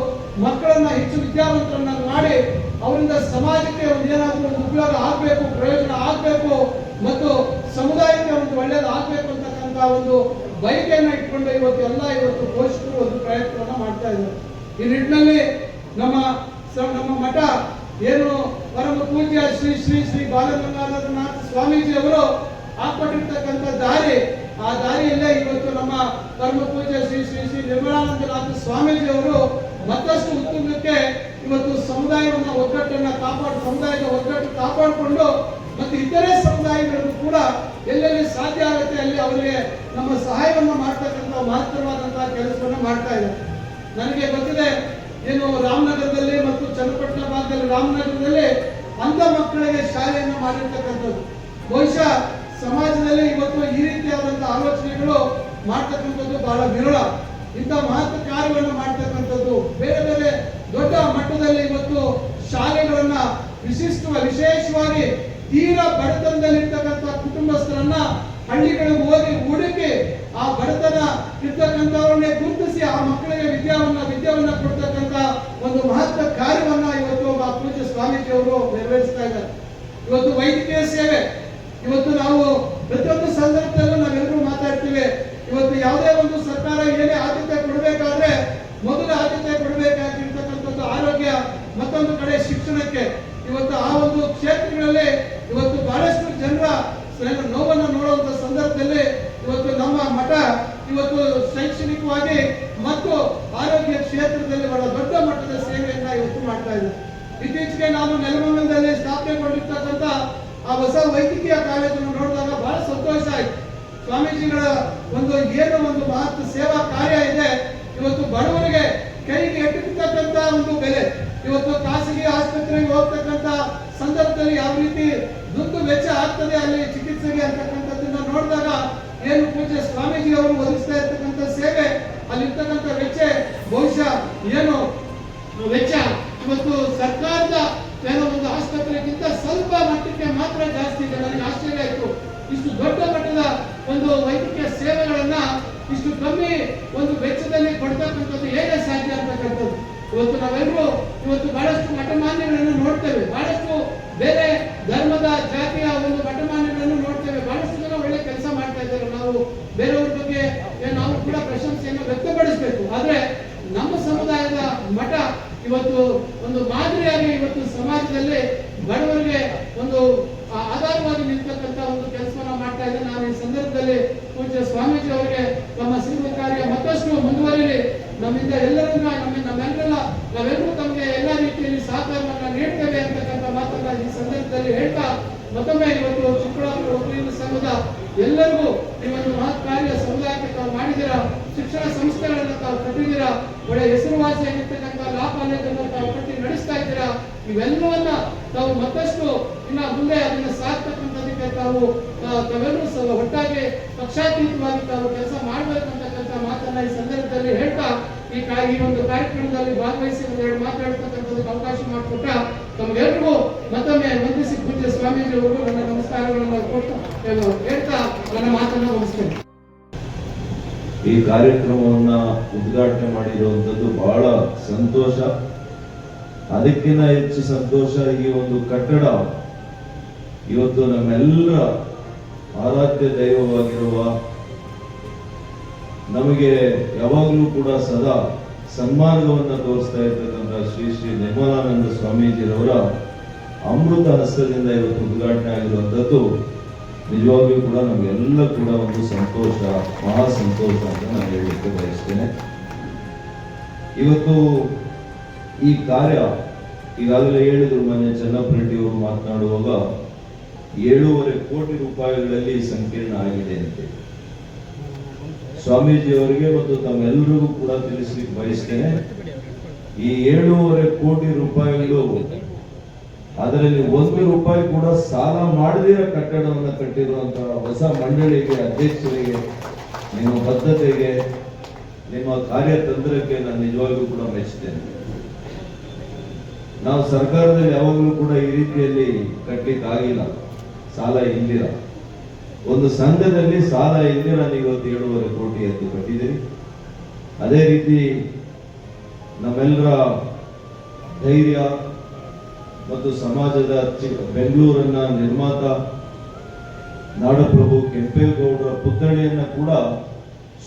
ಮಕ್ಕಳನ್ನ ಹೆಚ್ಚು ವಿದ್ಯಾವಂತರನ್ನ ಮಾಡಿ ಅವರಿಂದ ಸಮಾಜಕ್ಕೆ ಒಂದು ಏನಾದರೂ ಒಂದು ಉಪಯೋಗ ಆಗ್ಬೇಕು, ಪ್ರಯೋಜನ ಆಗ್ಬೇಕು ಮತ್ತು ಸಮುದಾಯಕ್ಕೆ ಒಂದು ಒಳ್ಳೇದು ಆಗ್ಬೇಕು ಅಂತಕ್ಕಂಥ ಒಂದು ಬಯಕೆಯನ್ನ ಇಟ್ಕೊಂಡು ಇವತ್ತು ಪೋಷಕರು ಒಂದು ಪ್ರಯತ್ನವನ್ನ ಮಾಡ್ತಾ ಇದ್ದಾರೆ. ಈ ನಿಟ್ಟಿನಲ್ಲಿ ನಮ್ಮ ಮಠ ಏನು ಪರಮ ಪೂಜ್ಯ ಶ್ರೀ ಶ್ರೀ ಶ್ರೀ ಬಾಲಗಂಗಾಧರನಾಥ ಸ್ವಾಮೀಜಿ ಅವರು ಹಾಕೊಂಡಿರ್ತಕ್ಕಂಥ ದಾರಿ, ಆ ದಾರಿಯಲ್ಲೇ ಇವತ್ತು ನಮ್ಮ ಪರಮ ಪೂಜ್ಯ ಶ್ರೀ ಶ್ರೀ ಶ್ರೀ ನಿರ್ಮಲಾನಂದನಾಥ ಸ್ವಾಮೀಜಿ ಅವರು ಮತ್ತಷ್ಟು ಉತ್ತುಂಗಕ್ಕೆ ಇವತ್ತು ಸಮುದಾಯದ ಒಗ್ಗಟ್ಟು ಕಾಪಾಡಿಕೊಂಡು ಮತ್ತು ಇತರೆ ಸಮುದಾಯಗಳಿಗೂ ಕೂಡ ಎಲ್ಲೆಲ್ಲಿ ಸಾಧ್ಯ ಆಗುತ್ತೆ ಅಲ್ಲಿ ಅವರಿಗೆ ನಮ್ಮ ಸಹಾಯವನ್ನು ಮಾಡ್ತಕ್ಕಂಥ ಮಹತ್ತರವಾದಂತಹ ಕೆಲಸವನ್ನು ಮಾಡ್ತಾ ಇದೆ. ನನಗೆ ಗೊತ್ತಿದೆ, ಏನು ರಾಮನಗರದಲ್ಲಿ ಮತ್ತು ಚನ್ನಪಟ್ಟಣ ಭಾಗದಲ್ಲಿ ರಾಮನಗರದಲ್ಲಿ ಅಂಧ ಮಕ್ಕಳಿಗೆ ಶಾಲೆಯನ್ನು ಮಾಡಿರ್ತಕ್ಕಂಥದ್ದು. ಬಹುಶಃ ಸಮಾಜದಲ್ಲಿ ಇವತ್ತು ಈ ರೀತಿಯಾದಂತಹ ಆಲೋಚನೆಗಳು ಮಾಡ್ತಕ್ಕಂಥದ್ದು ಬಹಳ ವಿರಳ. ಇಂಥ ಮಹತ್ವ ಕಾರ್ಯವನ್ನು ಮಾಡ್ತಕ್ಕಂಥದ್ದು ಬೇರೆ ಬೇರೆ ದೊಡ್ಡ ಮಟ್ಟದಲ್ಲಿ ಇವತ್ತು ಶಾಲೆಗಳನ್ನ ವಿಶೇಷವಾಗಿ ತೀರಾ ಬಡತನದಲ್ಲಿರ್ತಕ್ಕಂಥ ಕುಟುಂಬಸ್ಥರನ್ನ ಹಳ್ಳಿಗಳಿಗೆ ಹೋಗಿ ಹುಡುಕಿ ಆ ಬಡತನ ಇರ್ತಕ್ಕಂಥವ್ರನ್ನೇ ಗುರುತಿಸಿ ಆ ಮಕ್ಕಳಿಗೆ ವಿದ್ಯಾವನ್ನ ಕೊಡ್ತಕ್ಕಂಥ ಒಂದು ಮಹತ್ವ ಕಾರ್ಯವನ್ನ ಇವತ್ತು ಪೂಜ್ಯ ಸ್ವಾಮೀಜಿಯವರು ನೆರವೇರಿಸ್ತಾ ಇದ್ದಾರೆ. ಇವತ್ತು ವೈದ್ಯಕೀಯ ಸೇವೆ, ಇವತ್ತು ನಾವು ಪ್ರತಿಯೊಂದು ಸಂದರ್ಭದಲ್ಲೂ ನಾವೆಲ್ಲರೂ ಮಾತಾಡ್ತೀವಿ. ಇವತ್ತು ಯಾವುದೇ ಒಂದು ಸರ್ಕಾರ ಏನೇ ಆದ್ಯತೆ ಕೊಡಬೇಕಾದ್ರೆ ಮೊದಲ ಆದ್ಯತೆ ಕೊಡಬೇಕಾಗಿರ್ತಕ್ಕಂಥದ್ದು ಆರೋಗ್ಯ, ಮತ್ತೊಂದು ಕಡೆ ಶಿಕ್ಷಣಕ್ಕೆ. ಇವತ್ತು ಆ ಒಂದು ಕ್ಷೇತ್ರಗಳಲ್ಲಿ ಇವತ್ತು ಬಹಳಷ್ಟು ಜನರ ನೋವನ್ನು ನೋಡುವಂತ ಸಂದರ್ಭದಲ್ಲಿ ಇವತ್ತು ನಮ್ಮ ಮಠ ಇವತ್ತು ಶೈಕ್ಷಣಿಕವಾಗಿ ಮತ್ತು ಆರೋಗ್ಯ ಕ್ಷೇತ್ರದಲ್ಲಿ ಬಹಳ ದೊಡ್ಡ ಮಟ್ಟದ ಸೇವೆಯನ್ನ ಇವತ್ತು ಮಾಡ್ತಾ ಇದೆ. ಇತ್ತೀಚೆಗೆ ನಾನು ನೆಲಮಂಗಲದಲ್ಲಿ ಸ್ಥಾಪನೆಗೊಂಡಿರ್ತಕ್ಕಂಥ ಆ ಹೊಸ ವೈದ್ಯಕೀಯ ಕಾಲೇಜನ್ನು ನೋಡಿದಾಗ ಬಹಳ ಸಂತೋಷ ಆಯ್ತು. ಸ್ವಾಮೀಜಿಗಳ ಒಂದು ಮಹತ್ವ ಸೇವಾ ಕಾರ್ಯ ಇದೆ. ಇವತ್ತು ಬಡವರಿಗೆ ಕೈಗೆ ಎಟುಕತಕ್ಕಂತ ಒಂದು ಬೆಲೆ, ಇವತ್ತು ಖಾಸಗಿ ಆಸ್ಪತ್ರೆಗೆ ಹೋಗ್ತಕ್ಕಂತ ಸಂದರ್ಭದಲ್ಲಿ ಯಾವ ರೀತಿ ದುಡ್ಡು ವೆಚ್ಚ ಆಗ್ತದೆ ಅಲ್ಲಿ ಚಿಕಿತ್ಸೆಗೆ ಅಂತಕ್ಕಂಥದ್ದನ್ನ ನೋಡಿದಾಗ ಏನು ಪೂಜ್ಯ ಸ್ವಾಮೀಜಿ ಅವರು ಒದಗಿಸ್ತಾ ಇರ್ತಕ್ಕಂಥ ಸೇವೆ, ಅಲ್ಲಿರ್ತಕ್ಕಂಥ ವೆಚ್ಚ ಬಹುಶಃ ಏನು ವೆಚ್ಚ ಇವತ್ತು ಸರ್ಕಾರದ ಒಂದು ಆಸ್ಪತ್ರೆಗಿಂತ ಸ್ವಲ್ಪ ಮಟ್ಟಕ್ಕೆ ಮಾತ್ರ ಜಾಸ್ತಿ ಇದೆ. ನನಗೆ ಆಶ್ಚರ್ಯ ಆಯ್ತು, ಇಷ್ಟು ದೊಡ್ಡ ಮಟ್ಟದ ಒಂದು ವೈದ್ಯಕೀಯ ಸೇವೆಗಳನ್ನ ಇಷ್ಟು ಕಮ್ಮಿ ಒಂದು ವೆಚ್ಚದಲ್ಲಿ ಕೊಡ್ತಕ್ಕಂಥದ್ದು ಹೇಗೆ ಸಾಧ್ಯ ಅಂತಕ್ಕಂಥದ್ದು. ಇವತ್ತು ನಾವೆಲ್ಲರೂ ಇವತ್ತು ಬಹಳಷ್ಟು ಮಠಮಾನ್ಯಗಳನ್ನು ನೋಡ್ತೇವೆ, ಬಹಳಷ್ಟು ಬೇರೆ ಧರ್ಮದ ಜಾತಿಯ ಒಂದು ಮಠಮಾನ್ಯಗಳನ್ನು ನೋಡ್ತೇವೆ. ಬಹಳಷ್ಟು ಜನ ಒಳ್ಳೆ ಕೆಲಸ ಮಾಡ್ತಾ ಇದ್ದಾರೆ. ನಾವು ಬೇರೆಯವ್ರ ಬಗ್ಗೆ ನಾವು ಕೂಡ ಪ್ರಶಂಸೆಯನ್ನು ವ್ಯಕ್ತಪಡಿಸಬೇಕು. ಆದ್ರೆ ನಮ್ಮ ಸಮುದಾಯದ ಮಠ ಇವತ್ತು ಒಂದು ಮಾದರಿಯಾಗಿ ಇವತ್ತು ಸಮಾಜದಲ್ಲಿ ಬಡವರಿಗೆ ಒಂದು ಆಧಾರವಾಗಿ ನಿಲ್ತಕ್ಕಂಥ ಒಂದು ಕೆಲಸವನ್ನ ಮಾಡ್ತಾ ಇದೆ. ನಾನು ಈ ಸಂದರ್ಭದಲ್ಲಿ ಪೂಜ್ಯ ಸ್ವಾಮೀಜಿ ಅವರಿಗೆ ನಮ್ಮ ಸೇವಾ ಕಾರ್ಯ ಮತ್ತಷ್ಟು ಮುಂದುವರಿಲಿ, ನಮ್ಮಿಂದ ನಾವೆಲ್ಲರೂ ತಮಗೆ ಎಲ್ಲ ರೀತಿಯಲ್ಲಿ ಸಹಕಾರವನ್ನ ನೀಡ್ತೇವೆ ಅಂತಕ್ಕಂಥ ಮಾತನ್ನ ಈ ಸಂದರ್ಭದಲ್ಲಿ ಹೇಳ್ತಾ, ಮತ್ತೊಮ್ಮೆ ಇವತ್ತು ಚಿಕ್ಕಬಳ್ಳಾಪುರ ವಕೀಲರ ಸಂಘದ ಎಲ್ಲರಿಗೂ ಈ ಒಂದು ಮಹತ್ ಕಾರ್ಯ ಸಮುದಾಯಕ್ಕೆ ತಾವು ಮಾಡಿದಿರಾ, ಶಿಕ್ಷಣ ಸಂಸ್ಥೆಗಳನ್ನ ತಾವು ಕಟ್ಟಿದ್ದೀರಾ, ಒಳ್ಳೆ ಹೆಸರುವಾಸಿಯಾಗಿರ್ತಕ್ಕಂಥ ಲಾ ಕಾಲೇಜನ್ನು ತಾವು ಕಟ್ಟಿ ನಡೆಸ್ತಾ ಇದ್ದೀರಾ. ಇವೆಲ್ಲವನ್ನ ತಾವು ಮತ್ತಷ್ಟು ಇನ್ನ ಮುಂದೆ ಅದನ್ನ ಸಾಕ್ತಕ್ಕಂಥದಕ್ಕೆ ತಾವೆಲ್ಲರೂ ಒಟ್ಟಾಗಿ ಪಕ್ಷಾತೀತವಾಗಿ ತಾವು ಕೆಲಸ ಮಾಡಬೇಕಂತಕ್ಕಂಥ ಮಾತನ್ನ ಈ ಸಂದರ್ಭದಲ್ಲಿ ಹೇಳ್ತಾ, ಈ ಒಂದು ಕಾರ್ಯಕ್ರಮದಲ್ಲಿ ಭಾಗವಹಿಸಿ ಒಂದೆರಡು ಮಾತಾಡ್ತಕ್ಕಂಥದಕ್ಕೆ ಅವಕಾಶ ಮಾಡಿಕೊಟ್ಟ ತಮಗೆಲ್ಲರಿಗೂ ಮತ್ತೊಮ್ಮೆ ವಂದಿಸಿ ಪೂಜ್ಯ ಸ್ವಾಮೀಜಿ ಅವರು ನನ್ನ ನಮಸ್ಕಾರಗಳನ್ನು ಕೊಟ್ಟು ಹೇಳ್ತಾ ನನ್ನ ಮಾತನ್ನ ಮುಗಿಸ್ತೇನೆ. ಈ ಕಾರ್ಯಕ್ರಮವನ್ನ ಉದ್ಘಾಟನೆ ಮಾಡಿರುವಂತದ್ದು ಬಹಳ ಸಂತೋಷ. ಅದಕ್ಕಿಂತ ಹೆಚ್ಚು ಸಂತೋಷ ಈ ಒಂದು ಕಟ್ಟಡ ಇವತ್ತು ನಮ್ಮೆಲ್ಲರ ಆರಾಧ್ಯ ದೈವವಾಗಿರುವ, ನಮಗೆ ಯಾವಾಗಲೂ ಕೂಡ ಸದಾ ಸನ್ಮಾರ್ಗವನ್ನು ತೋರಿಸ್ತಾ ಇರ್ತಕ್ಕಂಥ ಶ್ರೀ ಶ್ರೀ ನಿರ್ಮಲಾನಂದ ಸ್ವಾಮೀಜಿರವರ ಅಮೃತ ಹಸ್ತದಿಂದ ಇವತ್ತು ಉದ್ಘಾಟನೆ ಆಗಿರುವಂಥದ್ದು ನಿಜವಾಗಿಯೂ ಕೂಡ ನಮಗೆಲ್ಲ ಕೂಡ ಒಂದು ಸಂತೋಷ, ಮಹಾ ಸಂತೋಷ ಅಂತ ನಾನು ಹೇಳಲಿಕ್ಕೆ ಬಯಸ್ತೇನೆ. ಇವತ್ತು ಈ ಕಾರ್ಯ ಈಗಾಗಲೇ ಹೇಳಿದ್ರು, ಮೊನ್ನೆ ಚೆನ್ನಪ್ಪ ರೆಡ್ಡಿ ಅವರು ಮಾತನಾಡುವಾಗ 7.5 ಕೋಟಿ ರೂಪಾಯಿಗಳಲ್ಲಿ ಸಂಕೀರ್ಣ ಆಗಿದೆ ಅಂತ ಸ್ವಾಮೀಜಿ ಅವರಿಗೆ ಮತ್ತು ತಮ್ಮೆಲ್ಲರಿಗೂ ಕೂಡ ತಿಳಿಸ್ಲಿಕ್ಕೆ ಬಯಸ್ತೇನೆ. ಈ 7.5 ಕೋಟಿ ರೂಪಾಯಿಗಳು, ಅದರಲ್ಲಿ 1 ರೂಪಾಯಿ ಕೂಡ ಸಾಲ ಮಾಡದಿರ ಕಟ್ಟಡವನ್ನು ಕಟ್ಟಿರುವಂತಹ ಹೊಸ ಮಂಡಳಿಗೆ, ಅಧ್ಯಕ್ಷರಿಗೆ, ನಿಮ್ಮ ಬದ್ಧತೆಗೆ, ನಿಮ್ಮ ಕಾರ್ಯತಂತ್ರಕ್ಕೆ ನಾನು ನಿಜವಾಗಿಯೂ ಕೂಡ ಮೆಚ್ಚುತ್ತೇನೆ. ನಾವು ಸರ್ಕಾರದಲ್ಲಿ ಯಾವಾಗಲೂ ಕೂಡ ಈ ರೀತಿಯಲ್ಲಿ ಕಟ್ಟಲಿಕ್ಕೆ ಆಗಿಲ್ಲ, ಸಾಲ ಇಲ್ದಿರ. ಒಂದು ಸಂಘದಲ್ಲಿ ಸಾಲ ಇಲ್ದಿರ ನೀವು 7.5 ಕೋಟಿ ಎಂದು ಕಟ್ಟಿದ್ದೀರಿ. ಅದೇ ರೀತಿ ನಮ್ಮೆಲ್ಲರ ಧೈರ್ಯ ಮತ್ತು ಸಮಾಜದ ಬೆಂಗಳೂರನ್ನ ನಿರ್ಮಾತ ನಾಡಪ್ರಭು ಕೆಂಪೇಗೌಡರ ಪುತ್ಥಳಿಯನ್ನ ಕೂಡ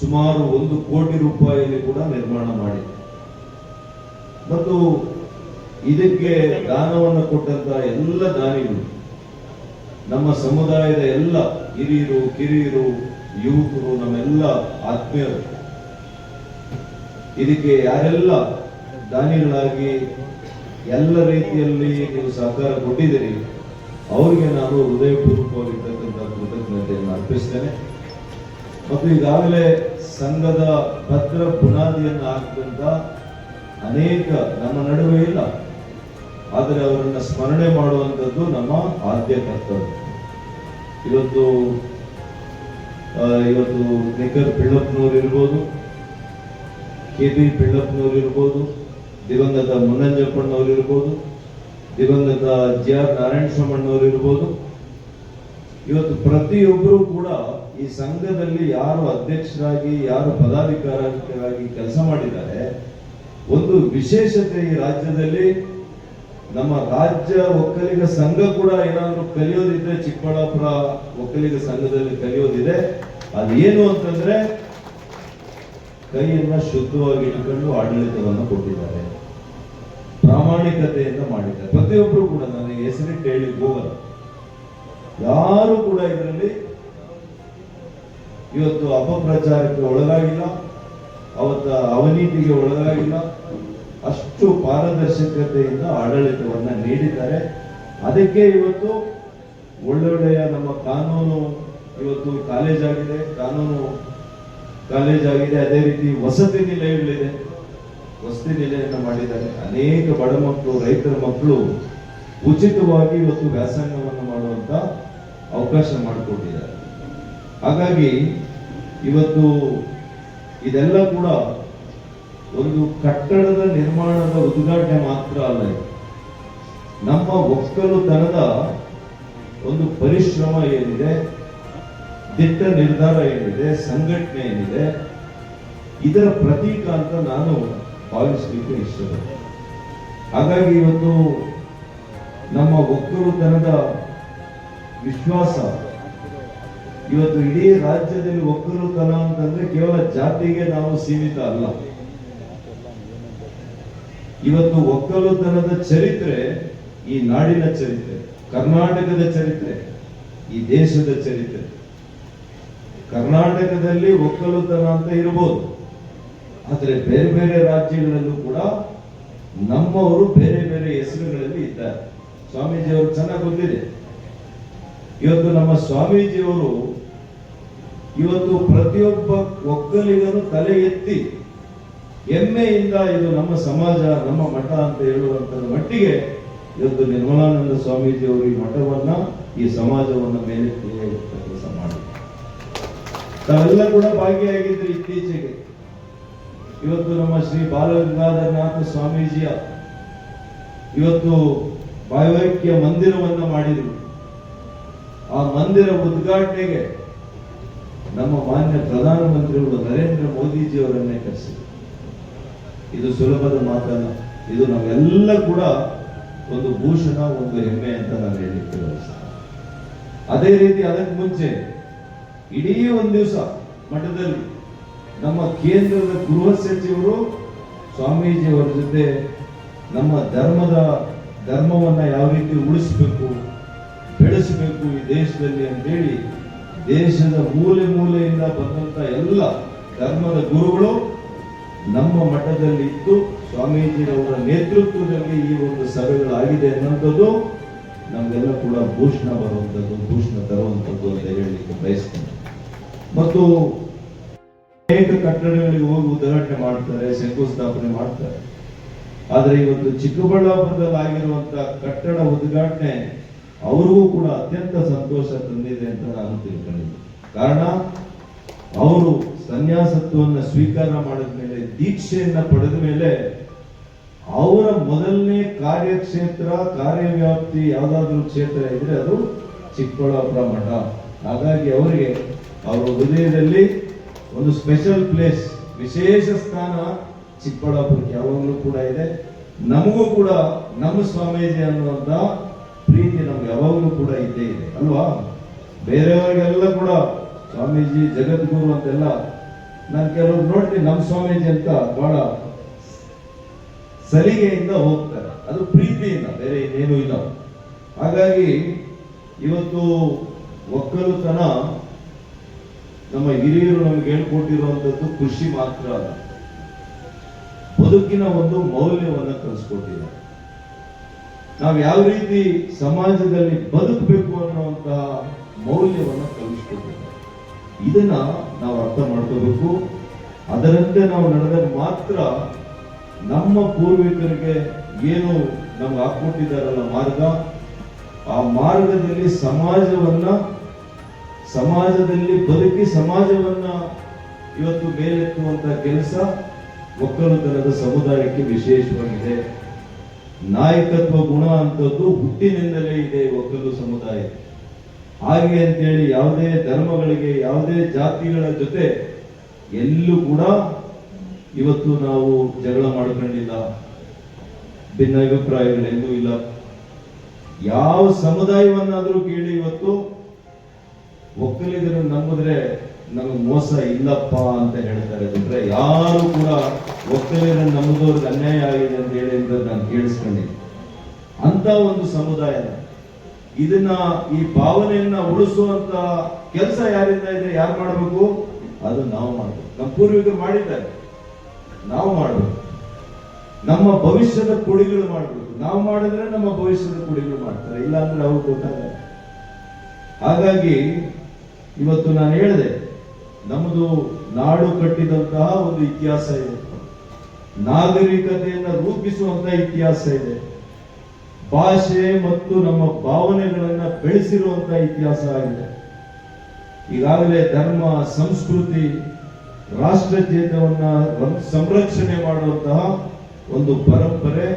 ಸುಮಾರು 1 ಕೋಟಿ ರೂಪಾಯಿಯಲ್ಲಿ ಕೂಡ ನಿರ್ಮಾಣ ಮಾಡಿದೆ. ಮತ್ತು ಇದಕ್ಕೆ ದಾನವನ್ನು ಕೊಟ್ಟಂತ ಎಲ್ಲ ದಾನಿಗಳು, ನಮ್ಮ ಸಮುದಾಯದ ಎಲ್ಲ ಹಿರಿಯರು, ಕಿರಿಯರು, ಯುವಕರು, ನಮ್ಮೆಲ್ಲ ಆತ್ಮೀಯರು, ಇದಕ್ಕೆ ಯಾರೆಲ್ಲ ದಾನಿಗಳಾಗಿ ಎಲ್ಲ ರೀತಿಯಲ್ಲಿ ನೀವು ಸಹಕಾರ ಕೊಟ್ಟಿದ್ದೀರಿ. ಅವರಿಗೆ ನಾನು ಹೃದಯಪೂರ್ವಕವಾಗಿರ್ತಕ್ಕಂಥ ಕೃತಜ್ಞತೆಯನ್ನು ಅರ್ಪಿಸ್ತೇನೆ. ಮತ್ತು ಈಗಾಗಲೇ ಸಂಘದ ಭದ್ರ ಬುನಾದಿಯನ್ನು ಹಾಕಿದಂತ ಅನೇಕ ನಮ್ಮ ನಡುವೆ ಇಲ್ಲ, ಆದರೆ ಅವರನ್ನು ಸ್ಮರಣೆ ಮಾಡುವಂಥದ್ದು ನಮ್ಮ ಆದ್ಯ ಕರ್ತವ್ಯ. ಇವತ್ತು ನಿಖರ್ ಪಿಳ್ಳಪ್ಪನವರು ಇರ್ಬೋದು, KB ಪಿಳ್ಳಪ್ಪನವರು ಇರ್ಬೋದು, ದಿವಂಗತ ಮುನ್ನಂಜಪ್ಪಣ್ಣವರು ಇರ್ಬೋದು, ದಿವಂಗತ GR ನಾರಾಯಣಸ್ವಾಮಣ್ಣವರು ಇರ್ಬೋದು. ಇವತ್ತು ಪ್ರತಿಯೊಬ್ಬರು ಕೂಡ ಈ ಸಂಘದಲ್ಲಿ ಯಾರು ಅಧ್ಯಕ್ಷರಾಗಿ ಯಾರು ಪದಾಧಿಕಾರಿಗಳಾಗಿ ಕೆಲಸ ಮಾಡಿದ್ದಾರೆ, ಒಂದು ವಿಶೇಷತೆ ಈ ರಾಜ್ಯದಲ್ಲಿ ನಮ್ಮ ರಾಜ್ಯ ಒಕ್ಕಲಿಗ ಸಂಘ ಕೂಡ ಏನಾದರೂ ಕಲಿಯೋದಿದ್ರೆ ಚಿಕ್ಕಬಳ್ಳಾಪುರ ಒಕ್ಕಲಿಗ ಸಂಘದಲ್ಲಿ ಕಲಿಯೋದಿದೆ. ಅದೇನು ಅಂತಂದ್ರೆ ಕೈಯನ್ನ ಶುದ್ಧವಾಗಿ ಇಟ್ಕೊಂಡು ಆಡಳಿತವನ್ನು ಕೊಟ್ಟಿದ್ದಾರೆ, ಪ್ರಾಮಾಣಿಕತೆಯಿಂದ ಮಾಡಿದ್ದಾರೆ. ಪ್ರತಿಯೊಬ್ಬರು ಕೂಡ ನನಗೆ ಹೆಸರಿಟ್ಟು ಹೇಳಿ ಹೋಗಲ್ಲ, ಯಾರು ಕೂಡ ಇದರಲ್ಲಿ ಇವತ್ತು ಅಪಪ್ರಚಾರಕ್ಕೆ ಒಳಗಾಗಿಲ್ಲ, ಅವತ್ತ ಅವಿನೀತಿಗೆ ಒಳಗಾಗಿಲ್ಲ. ಅಷ್ಟು ಪಾರದರ್ಶಕತೆಯಿಂದ ಆಡಳಿತವನ್ನ ನೀಡಿದ್ದಾರೆ. ಅದಕ್ಕೆ ಇವತ್ತು ಒಳ್ಳೊಳ್ಳೆಯ ನಮ್ಮ ಕಾನೂನು ಇವತ್ತು ಕಾಲೇಜ್ ಆಗಿದೆ, ಕಾನೂನು ಕಾಲೇಜ್ ಆಗಿದೆ. ಅದೇ ರೀತಿ ವಸತಿ ನಿಲಯಗಳಿದೆ, ವಸತಿ ನಿಲಯವನ್ನು ಮಾಡಿದ್ದಾರೆ. ಅನೇಕ ಬಡ ಮಕ್ಕಳು, ರೈತರ ಮಕ್ಕಳು ಉಚಿತವಾಗಿ ಇವತ್ತು ವ್ಯಾಸಂಗವನ್ನು ಮಾಡುವಂತ ಅವಕಾಶ ಮಾಡಿಕೊಟ್ಟಿದ್ದಾರೆ. ಹಾಗಾಗಿ ಇವತ್ತು ಇದೆಲ್ಲ ಕೂಡ ಒಂದು ಕಟ್ಟಡದ ನಿರ್ಮಾಣದ ಉದ್ಘಾಟನೆ ಮಾತ್ರ ಅಲ್ಲ, ನಮ್ಮ ಒಕ್ಕಲುತನದ ಒಂದು ಪರಿಶ್ರಮ ಏನಿದೆ, ದಿಟ್ಟ ನಿರ್ಧಾರ ಏನಿದೆ, ಸಂಘಟನೆ ಏನಿದೆ, ಇದರ ಪ್ರತೀಕ ಅಂತ ನಾನು ಭಾವಿಸಲಿಕ್ಕೆ ಇಷ್ಟಪಡ್ತೇನೆ. ಹಾಗಾಗಿ ಇವತ್ತು ನಮ್ಮ ಒಕ್ಕಲುತನದ ವಿಶ್ವಾಸ ಇವತ್ತು ಇಡೀ ರಾಜ್ಯದಲ್ಲಿ ಒಕ್ಕಲುತನ ಅಂತಂದ್ರೆ ಕೇವಲ ಜಾತಿಗೆ ನಾವು ಸೀಮಿತ ಅಲ್ಲ. ಇವತ್ತು ಒಕ್ಕಲುತನದ ಚರಿತ್ರೆ ಈ ನಾಡಿನ ಚರಿತ್ರೆ, ಕರ್ನಾಟಕದ ಚರಿತ್ರೆ, ಈ ದೇಶದ ಚರಿತ್ರೆ. ಕರ್ನಾಟಕದಲ್ಲಿ ಒಕ್ಕಲುತನ ಅಂತ ಇರಬಹುದು, ಆದರೆ ಬೇರೆ ಬೇರೆ ರಾಜ್ಯಗಳಲ್ಲೂ ಕೂಡ ನಮ್ಮವರು ಬೇರೆ ಬೇರೆ ಹೆಸರುಗಳಲ್ಲಿ ಇದ್ದಾರೆ. ಸ್ವಾಮೀಜಿಯವರು ಚೆನ್ನಾಗಿ ಗೊತ್ತಿದೆ. ಇವತ್ತು ನಮ್ಮ ಸ್ವಾಮೀಜಿಯವರು ಇವತ್ತು ಪ್ರತಿಯೊಬ್ಬ ಒಕ್ಕಲಿಗನು ತಲೆ ಎತ್ತಿ ಹೆಮ್ಮೆಯಿಂದ ಇದು ನಮ್ಮ ಸಮಾಜ, ನಮ್ಮ ಮಠ ಅಂತ ಹೇಳುವಂತ ಮಟ್ಟಿಗೆ ಇವತ್ತು ನಿರ್ಮಲಾನಂದ ಸ್ವಾಮೀಜಿಯವರು ಈ ಮಠವನ್ನ, ಈ ಸಮಾಜವನ್ನ ಮೇಲೆತ್ತಿ ಕೆಲಸ ಮಾಡಿ ತಾವೆಲ್ಲ ಕೂಡ ಭಾಗಿಯಾಗಿದ್ರು. ಇತ್ತೀಚೆಗೆ ಇವತ್ತು ನಮ್ಮ ಶ್ರೀ ಬಾಲಗಂಗಾಧರನಾಥ ಸ್ವಾಮೀಜಿಯ ಇವತ್ತು ಭಾವೈಕ್ಯ ಮಂದಿರವನ್ನ ಮಾಡಿದ್ರು. ಆ ಮಂದಿರ ಉದ್ಘಾಟನೆಗೆ ನಮ್ಮ ಮಾನ್ಯ ಪ್ರಧಾನಮಂತ್ರಿಗಳು ನರೇಂದ್ರ ಮೋದಿಜಿಯವರನ್ನೇ ಕರೆಸಿದರು. ಇದು ಸುಲಭದ ಮಾತಲ್ಲ, ಇದು ನಾವೆಲ್ಲ ಕೂಡ ಒಂದು ಭೂಷಣ, ಒಂದು ಹೆಮ್ಮೆ ಅಂತ ನಾನು ಹೇಳಲಿಕ್ಕೆ ಬಯಸ್ತೇನೆ. ಅದೇ ರೀತಿ ಅದಕ್ಕೆ ಮುಂಚೆ ಇಡೀ ಒಂದು ದಿವಸ ಮಠದಲ್ಲಿ ನಮ್ಮ ಕೇಂದ್ರದ ಗೃಹ ಸಚಿವರು ಸ್ವಾಮೀಜಿಯವರ ಜೊತೆ ನಮ್ಮ ಧರ್ಮವನ್ನ ಯಾವ ರೀತಿ ಉಳಿಸಬೇಕು, ಬೆಳೆಸಬೇಕು ಈ ದೇಶದಲ್ಲಿ ಅಂತೇಳಿ ದೇಶದ ಮೂಲೆ ಮೂಲೆಯಿಂದ ಬಂದಂತ ಎಲ್ಲ ಧರ್ಮದ ಗುರುಗಳು ನಮ್ಮ ಮಠದಲ್ಲಿ ಇದ್ದು ಸ್ವಾಮೀಜಿಯವರ ನೇತೃತ್ವದಲ್ಲಿ ಈ ಒಂದು ಸಭೆಗಳಾಗಿದೆ ಅನ್ನೋಂಥದ್ದು ನಮಗೆಲ್ಲ ಕೂಡ ಭೂಷಣ ಬರುವಂಥದ್ದು, ಭೂಷಣ ತರುವಂಥದ್ದು ಅಂತ ಹೇಳಲಿಕ್ಕೆ ಬಯಸ್ತೇನೆ. ಮತ್ತು ಅನೇಕ ಕಟ್ಟಡಗಳಿಗೆ ಹೋಗಿ ಉದ್ಘಾಟನೆ ಮಾಡ್ತಾರೆ, ಶಂಕುಸ್ಥಾಪನೆ ಮಾಡ್ತಾರೆ. ಆದ್ರೆ ಇವತ್ತು ಚಿಕ್ಕಬಳ್ಳಾಪುರದಲ್ಲಿ ಆಗಿರುವಂತಹ ಕಟ್ಟಡ ಉದ್ಘಾಟನೆ ಅವ್ರಿಗೂ ಕೂಡ ಅತ್ಯಂತ ಸಂತೋಷ ತಂದಿದೆ ಅಂತ ನಾನು ತಿಳ್ಕೊಂಡಿದ್ದೆ. ಕಾರಣ ಅವರು ಸನ್ಯಾಸತ್ವವನ್ನು ಸ್ವೀಕಾರ ಮಾಡಿದ ಮೇಲೆ, ದೀಕ್ಷೆಯನ್ನ ಪಡೆದ ಮೇಲೆ ಅವರ ಮೊದಲನೇ ಕಾರ್ಯಕ್ಷೇತ್ರ, ಕಾರ್ಯವ್ಯಾಪ್ತಿ ಯಾವ್ದಾದ್ರು ಕ್ಷೇತ್ರ ಇದ್ರೆ ಅದು ಚಿಕ್ಕಬಳ್ಳಾಪುರ ಮಠ. ಹಾಗಾಗಿ ಅವರಿಗೆ ಅವರ ಹೃದಯದಲ್ಲಿ ಒಂದು ಸ್ಪೆಷಲ್ ಪ್ಲೇಸ್, ವಿಶೇಷ ಸ್ಥಾನ ಚಿಕ್ಕಬಳ್ಳಾಪುರಕ್ಕೆ ಯಾವಾಗಲೂ ಕೂಡ ಇದೆ. ನಮಗೂ ಕೂಡ ನಮ್ಮ ಸ್ವಾಮೀಜಿ ಅನ್ನುವಂತ ಪ್ರೀತಿ ನಮ್ಗೆ ಯಾವಾಗಲೂ ಕೂಡ ಇದ್ದೇ ಇದೆ ಅಲ್ವಾ? ಬೇರೆಯವರಿಗೆಲ್ಲ ಕೂಡ ಸ್ವಾಮೀಜಿ ಜಗದ್ಗುರು ಅಂತೆಲ್ಲ ನಾನು ಕೆಲವರು ನೋಡ್ತೀನಿ, ನಮ್ಮ ಸ್ವಾಮೀಜಿ ಅಂತ ಬಹಳ ಸಲಿಗೆಯಿಂದ ಹೋಗ್ತಾರೆ, ಅದು ಪ್ರೀತಿಯಿಂದ, ಬೇರೆ ಇನ್ನೇನು ಇಲ್ಲ. ಹಾಗಾಗಿ ಇವತ್ತು ಒಕ್ಕಲುತನ ನಮ್ಮ ಹಿರಿಯರು ನಮ್ಗೆ ಹೇಳ್ಕೊಟ್ಟಿರುವಂತದ್ದು ಕೃಷಿ ಮಾತ್ರ ಅಲ್ಲ, ಬದುಕಿನ ಒಂದು ಮೌಲ್ಯವನ್ನು ಕಲಿಸ್ಕೊಟ್ಟಿದ್ದಾರೆ. ನಾವು ಯಾವ ರೀತಿ ಸಮಾಜದಲ್ಲಿ ಬದುಕಬೇಕು ಅನ್ನುವಂತಹ ಮೌಲ್ಯವನ್ನು ಕಲಿಸ್ಕೊಬೇಕು. ಇದನ್ನ ನಾವು ಅರ್ಥ ಮಾಡ್ಕೋಬೇಕು. ಅದರಂತೆ ನಾವು ನಡೆದಾಗ ಮಾತ್ರ ನಮ್ಮ ಪೂರ್ವಿಕರಿಗೆ ಏನು ನಮ್ಗೆ ಹಾಕೊಟ್ಟಿದ್ದಾರಲ್ಲ ಮಾರ್ಗ, ಆ ಮಾರ್ಗದಲ್ಲಿ ಸಮಾಜದಲ್ಲಿ ಬದುಕಿ ಸಮಾಜವನ್ನ ಇವತ್ತು ಮೇಲೆತ್ತುವಂತ ಕೆಲಸ ಒಕ್ಕಲುತನದ ಸಮುದಾಯಕ್ಕೆ ವಿಶೇಷವಾಗಿದೆ. ನಾಯಕತ್ವ ಗುಣ ಅಂತದ್ದು ಹುಟ್ಟಿನಿಂದಲೇ ಇದೆ ಒಕ್ಕಲು ಸಮುದಾಯ. ಹಾಗೆ ಅಂತೇಳಿ ಯಾವುದೇ ಧರ್ಮಗಳಿಗೆ, ಯಾವುದೇ ಜಾತಿಗಳ ಜೊತೆ ಎಲ್ಲೂ ಕೂಡ ಇವತ್ತು ನಾವು ಜಗಳ ಮಾಡ್ಕೊಂಡಿಲ್ಲ, ಭಿನ್ನಾಭಿಪ್ರಾಯಗಳೆಲ್ಲೂ ಇಲ್ಲ. ಯಾವ ಸಮುದಾಯವನ್ನಾದ್ರೂ ಕೇಳಿ ಇವತ್ತು ಒಕ್ಕಲಿಗರನ್ನು ನಂಬಿದ್ರೆ ನಮಗೆ ಮೋಸ ಇಲ್ಲಪ್ಪ ಅಂತ ಹೇಳ್ತಾರೆ. ಅಂದ್ರೆ ಯಾರು ಕೂಡ ಒಕ್ಕಲಿಗರನ್ನು ನಂಬಿದವ್ರಿಗೆ ಅನ್ಯಾಯ ಆಗಿದೆ ಅಂತ ಹೇಳಿ ನಾನು ಕೇಳಿಸ್ಕೊಂಡಿದ್ದೆ. ಅಂತ ಒಂದು ಸಮುದಾಯ ಇದನ್ನ, ಈ ಭಾವನೆಯನ್ನ ಉಳಿಸುವಂತ ಕೆಲಸ ಯಾರಿಂದ ಇದೆ, ಯಾರು ಮಾಡಬೇಕು? ಅದು ನಾವು ಮಾಡಬೇಕು. ನಮ್ಮ ಪೂರ್ವಿಕರು ಮಾಡಿದ್ದಾರೆ, ನಾವು ಮಾಡಬೇಕು. ನಮ್ಮ ಭವಿಷ್ಯದ ಕುಡಿಗಳು ಮಾಡಬೇಕು. ನಾವು ಮಾಡಿದ್ರೆ ನಮ್ಮ ಭವಿಷ್ಯದ ಕುಡಿಗಳು ಮಾಡ್ತಾರೆ, ಇಲ್ಲ ಅಂದ್ರೆ ಅವ್ರು ಗೊತ್ತಾಗಲ್ಲ. ಹಾಗಾಗಿ ಇವತ್ತು ನಾನು ಹೇಳಿದೆ, ನಮ್ಮದು ನಾಡು ಕಟ್ಟಿದಂತಹ ಒಂದು ಇತಿಹಾಸ ಇದೆ, ನಾಗರಿಕತೆಯನ್ನು ರೂಪಿಸುವಂತಹ ಇತಿಹಾಸ ಇದೆ, ಭಾಷೆ ಮತ್ತು ನಮ್ಮ ಭಾವನೆಗಳನ್ನ ಬೆಳೆಸಿರುವಂತಹ ಇತಿಹಾಸ ಆಗಿದೆ. ಈಗಾಗಲೇ ಧರ್ಮ, ಸಂಸ್ಕೃತಿ, ರಾಷ್ಟ್ರಚೇತವನ್ನ ಸಂರಕ್ಷಣೆ ಮಾಡುವಂತಹ ಒಂದು ಪರಂಪರೆ,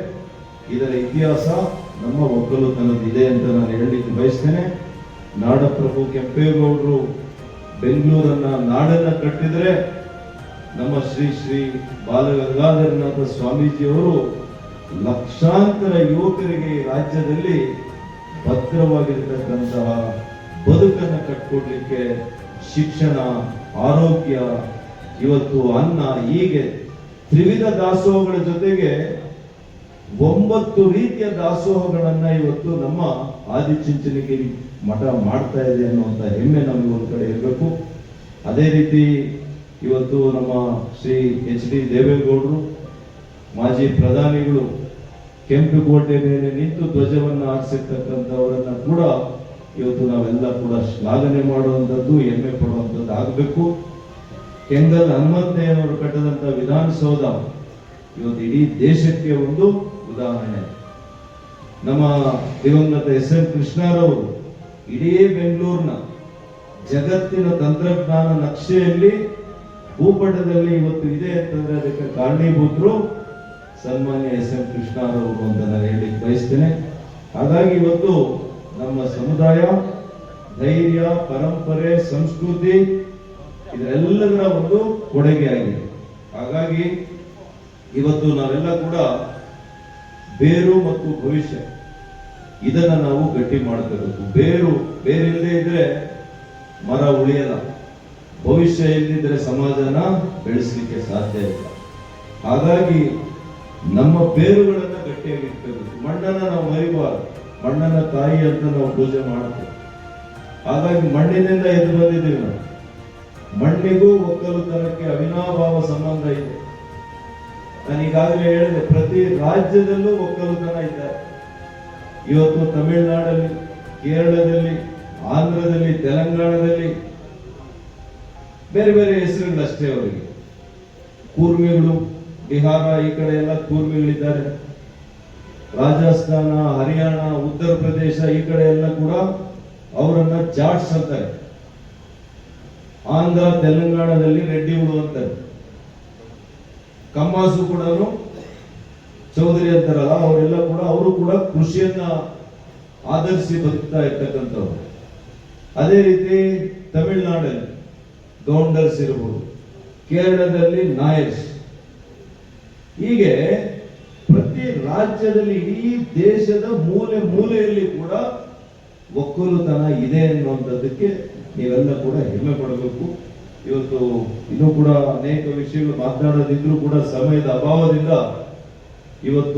ಇದರ ಇತಿಹಾಸ ನಮ್ಮ ಒಕ್ಕಲುತನದಿದೆ ಅಂತ ನಾನು ಹೇಳಲಿಕ್ಕೆ ಬಯಸ್ತೇನೆ. ನಾಡಪ್ರಭು ಕೆಂಪೇಗೌಡರು ಬೆಂಗಳೂರನ್ನ, ನಾಡನ್ನ ಕಟ್ಟಿದ್ರೆ ನಮ್ಮ ಶ್ರೀ ಶ್ರೀ ಬಾಲಗಂಗಾಧರನಾಥ ಸ್ವಾಮೀಜಿಯವರು ಲಕ್ಷಾಂತರ ಯುವಕರಿಗೆ ಈ ರಾಜ್ಯದಲ್ಲಿ ಭದ್ರವಾಗಿರತಕ್ಕಂತಹ ಬದುಕನ್ನು ಕಟ್ಕೊಡ್ಲಿಕ್ಕೆ ಶಿಕ್ಷಣ, ಆರೋಗ್ಯ, ಇವತ್ತು ಅನ್ನ, ಹೀಗೆ ತ್ರಿವಿಧ ದಾಸೋಹಗಳ ಜೊತೆಗೆ 9 ರೀತಿಯ ದಾಸೋಹಗಳನ್ನ ಇವತ್ತು ನಮ್ಮ ಆದಿಚುಂಚನಗಿರಿ ಮಠ ಮಾಡ್ತಾ ಇದೆ ಅನ್ನುವಂಥ ಹೆಮ್ಮೆ ನಮಗೆ ಒಂದು ಕಡೆ ಇರಬೇಕು. ಅದೇ ರೀತಿ ಇವತ್ತು ನಮ್ಮ ಶ್ರೀ HD ದೇವೇಗೌಡರು, ಮಾಜಿ ಪ್ರಧಾನಿಗಳು, ಕೆಂಪುಕೋಟೆ ಮೇಲೆ ನಿಂತು ಧ್ವಜವನ್ನು ಹಾರಿಸಿರ್ತಕ್ಕಂಥವರನ್ನ ಕೂಡ ಇವತ್ತು ನಾವೆಲ್ಲ ಕೂಡ ಶ್ಲಾಘನೆ ಮಾಡುವಂಥದ್ದು, ಹೆಮ್ಮೆ ಪಡುವಂಥದ್ದು ಆಗಬೇಕು. ಕೆಂಗಲ್ ಹನುಮಂತಯ್ಯನವರು ಕಟ್ಟದಂತ ವಿಧಾನಸೌಧ ಇವತ್ತು ಇಡೀ ದೇಶಕ್ಕೆ ಒಂದು ಉದಾಹರಣೆ. ನಮ್ಮ ದಿವಂಗತ SM ಕೃಷ್ಣರವರು ಇಡೀ ಬೆಂಗಳೂರಿನ ಜಗತ್ತಿನ ತಂತ್ರಜ್ಞಾನ ನಕ್ಷೆಯಲ್ಲಿ ಭೂಪಟದಲ್ಲಿ ಇವತ್ತು ಇದೆ ಅಂತಂದ್ರೆ ಅದಕ್ಕೆ ಕಾರಣೀಭೂತರು ಸನ್ಮಾನ್ಯ SM ಕೃಷ್ಣರವರು ಅಂತ ನಾನು ಹೇಳಲಿಕ್ಕೆ ಬಯಸ್ತೇನೆ. ಹಾಗಾಗಿ ಇವತ್ತು ನಮ್ಮ ಸಮುದಾಯ ಧೈರ್ಯ, ಪರಂಪರೆ, ಸಂಸ್ಕೃತಿ ಇದೆಲ್ಲದರ ಒಂದು ಕೊಡುಗೆ ಆಗಿದೆ. ಹಾಗಾಗಿ ಇವತ್ತು ನಾವೆಲ್ಲ ಕೂಡ ಬೇರು ಮತ್ತು ಭವಿಷ್ಯ ಇದನ್ನ ನಾವು ಗಟ್ಟಿ ಮಾಡ್ಕೋಬೇಕು. ಬೇರಿಲ್ಲದೆ ಇದ್ರೆ ಮರ ಉಳಿಯಲ್ಲ, ಭವಿಷ್ಯ ಇಲ್ಲದಿದ್ರೆ ಸಮಾಜನ ಬೆಳೆಸಲಿಕ್ಕೆ ಸಾಧ್ಯ ಇಲ್ಲ. ಹಾಗಾಗಿ ನಮ್ಮ ಬೇರುಗಳನ್ನ ಗಟ್ಟಿಯಾಗಿ ಇಟ್ಕೋಬೇಕು. ಮಣ್ಣನ್ನ ನಾವು ಮರಿಬಾರದು, ಮಣ್ಣನ್ನ ತಾಯಿ ಅಂತ ನಾವು ಪೂಜೆ ಮಾಡ್ತೇವೆ. ಹಾಗಾಗಿ ಮಣ್ಣಿನಿಂದ ಎದ್ದು ಬಂದಿದ್ದೀವಿ ನಾವು. ಮಣ್ಣಿಗೂ ಒಕ್ಕಲುತನಕ್ಕೆ ಅವಿನಾಭಾವ ಸಂಬಂಧ ಇದೆ. ನಾನು ಈಗಾಗಲೇ ಹೇಳಿದೆ, ಪ್ರತಿ ರಾಜ್ಯದಲ್ಲೂ ಒಕ್ಕಲುತನ ಇದ್ದಾರೆ. ಇವತ್ತು ತಮಿಳುನಾಡಲ್ಲಿ, ಕೇರಳದಲ್ಲಿ, ಆಂಧ್ರದಲ್ಲಿ, ತೆಲಂಗಾಣದಲ್ಲಿ ಬೇರೆ ಬೇರೆ ಹೆಸರುಗಳಷ್ಟೇ ಅವರಿಗೆ. ಕೂರ್ಮಿಗಳು, ಬಿಹಾರ ಈ ಕಡೆ ಎಲ್ಲ ಕೂರ್ಮಿಗಳಿದ್ದಾರೆ. ರಾಜಸ್ಥಾನ, ಹರಿಯಾಣ, ಉತ್ತರ ಪ್ರದೇಶ ಈ ಕಡೆ ಎಲ್ಲ ಕೂಡ ಅವರನ್ನ ಜಾಟ್ಸ್ ಅಂತಾರೆ. ಆಂಧ್ರ, ತೆಲಂಗಾಣದಲ್ಲಿ ರೆಡ್ಡಿಗಳು ಅಂತಾರೆ. ಕಮ್ಮಾಸು ಕೂಡ ಚೌಧರಿ ಅಂತಾರಲ್ಲ, ಅವರೆಲ್ಲ ಕೂಡ ಅವರು ಕೂಡ ಕೃಷಿಯನ್ನ ಆಧರಿಸಿ ಬದುಕ್ತಾ ಇರ್ತಕ್ಕಂಥವ್ರು. ಅದೇ ರೀತಿ ತಮಿಳುನಾಡಲ್ಲಿ ಗೌಂಡರ್ಸ್ ಇರಬಹುದು, ಕೇರಳದಲ್ಲಿ ನಾಯರ್ಸ್. ಹೀಗೆ ಪ್ರತಿ ರಾಜ್ಯದಲ್ಲಿ, ಇಡೀ ದೇಶದ ಮೂಲೆ ಮೂಲೆಯಲ್ಲಿ ಕೂಡ ಒಕ್ಕಲುತನ ಇದೆ ಅನ್ನುವಂಥದ್ದಕ್ಕೆ ನೀವೆಲ್ಲ ಕೂಡ ಹೆಮ್ಮೆ ಪಡಬೇಕು. ಇವತ್ತು ಇನ್ನೂ ಕೂಡ ಅನೇಕ ವಿಷಯಗಳು ಮಾತನಾಡೋದಿದ್ರು ಕೂಡ ಸಮಯದ ಅಭಾವದಿಂದ ಇವತ್ತು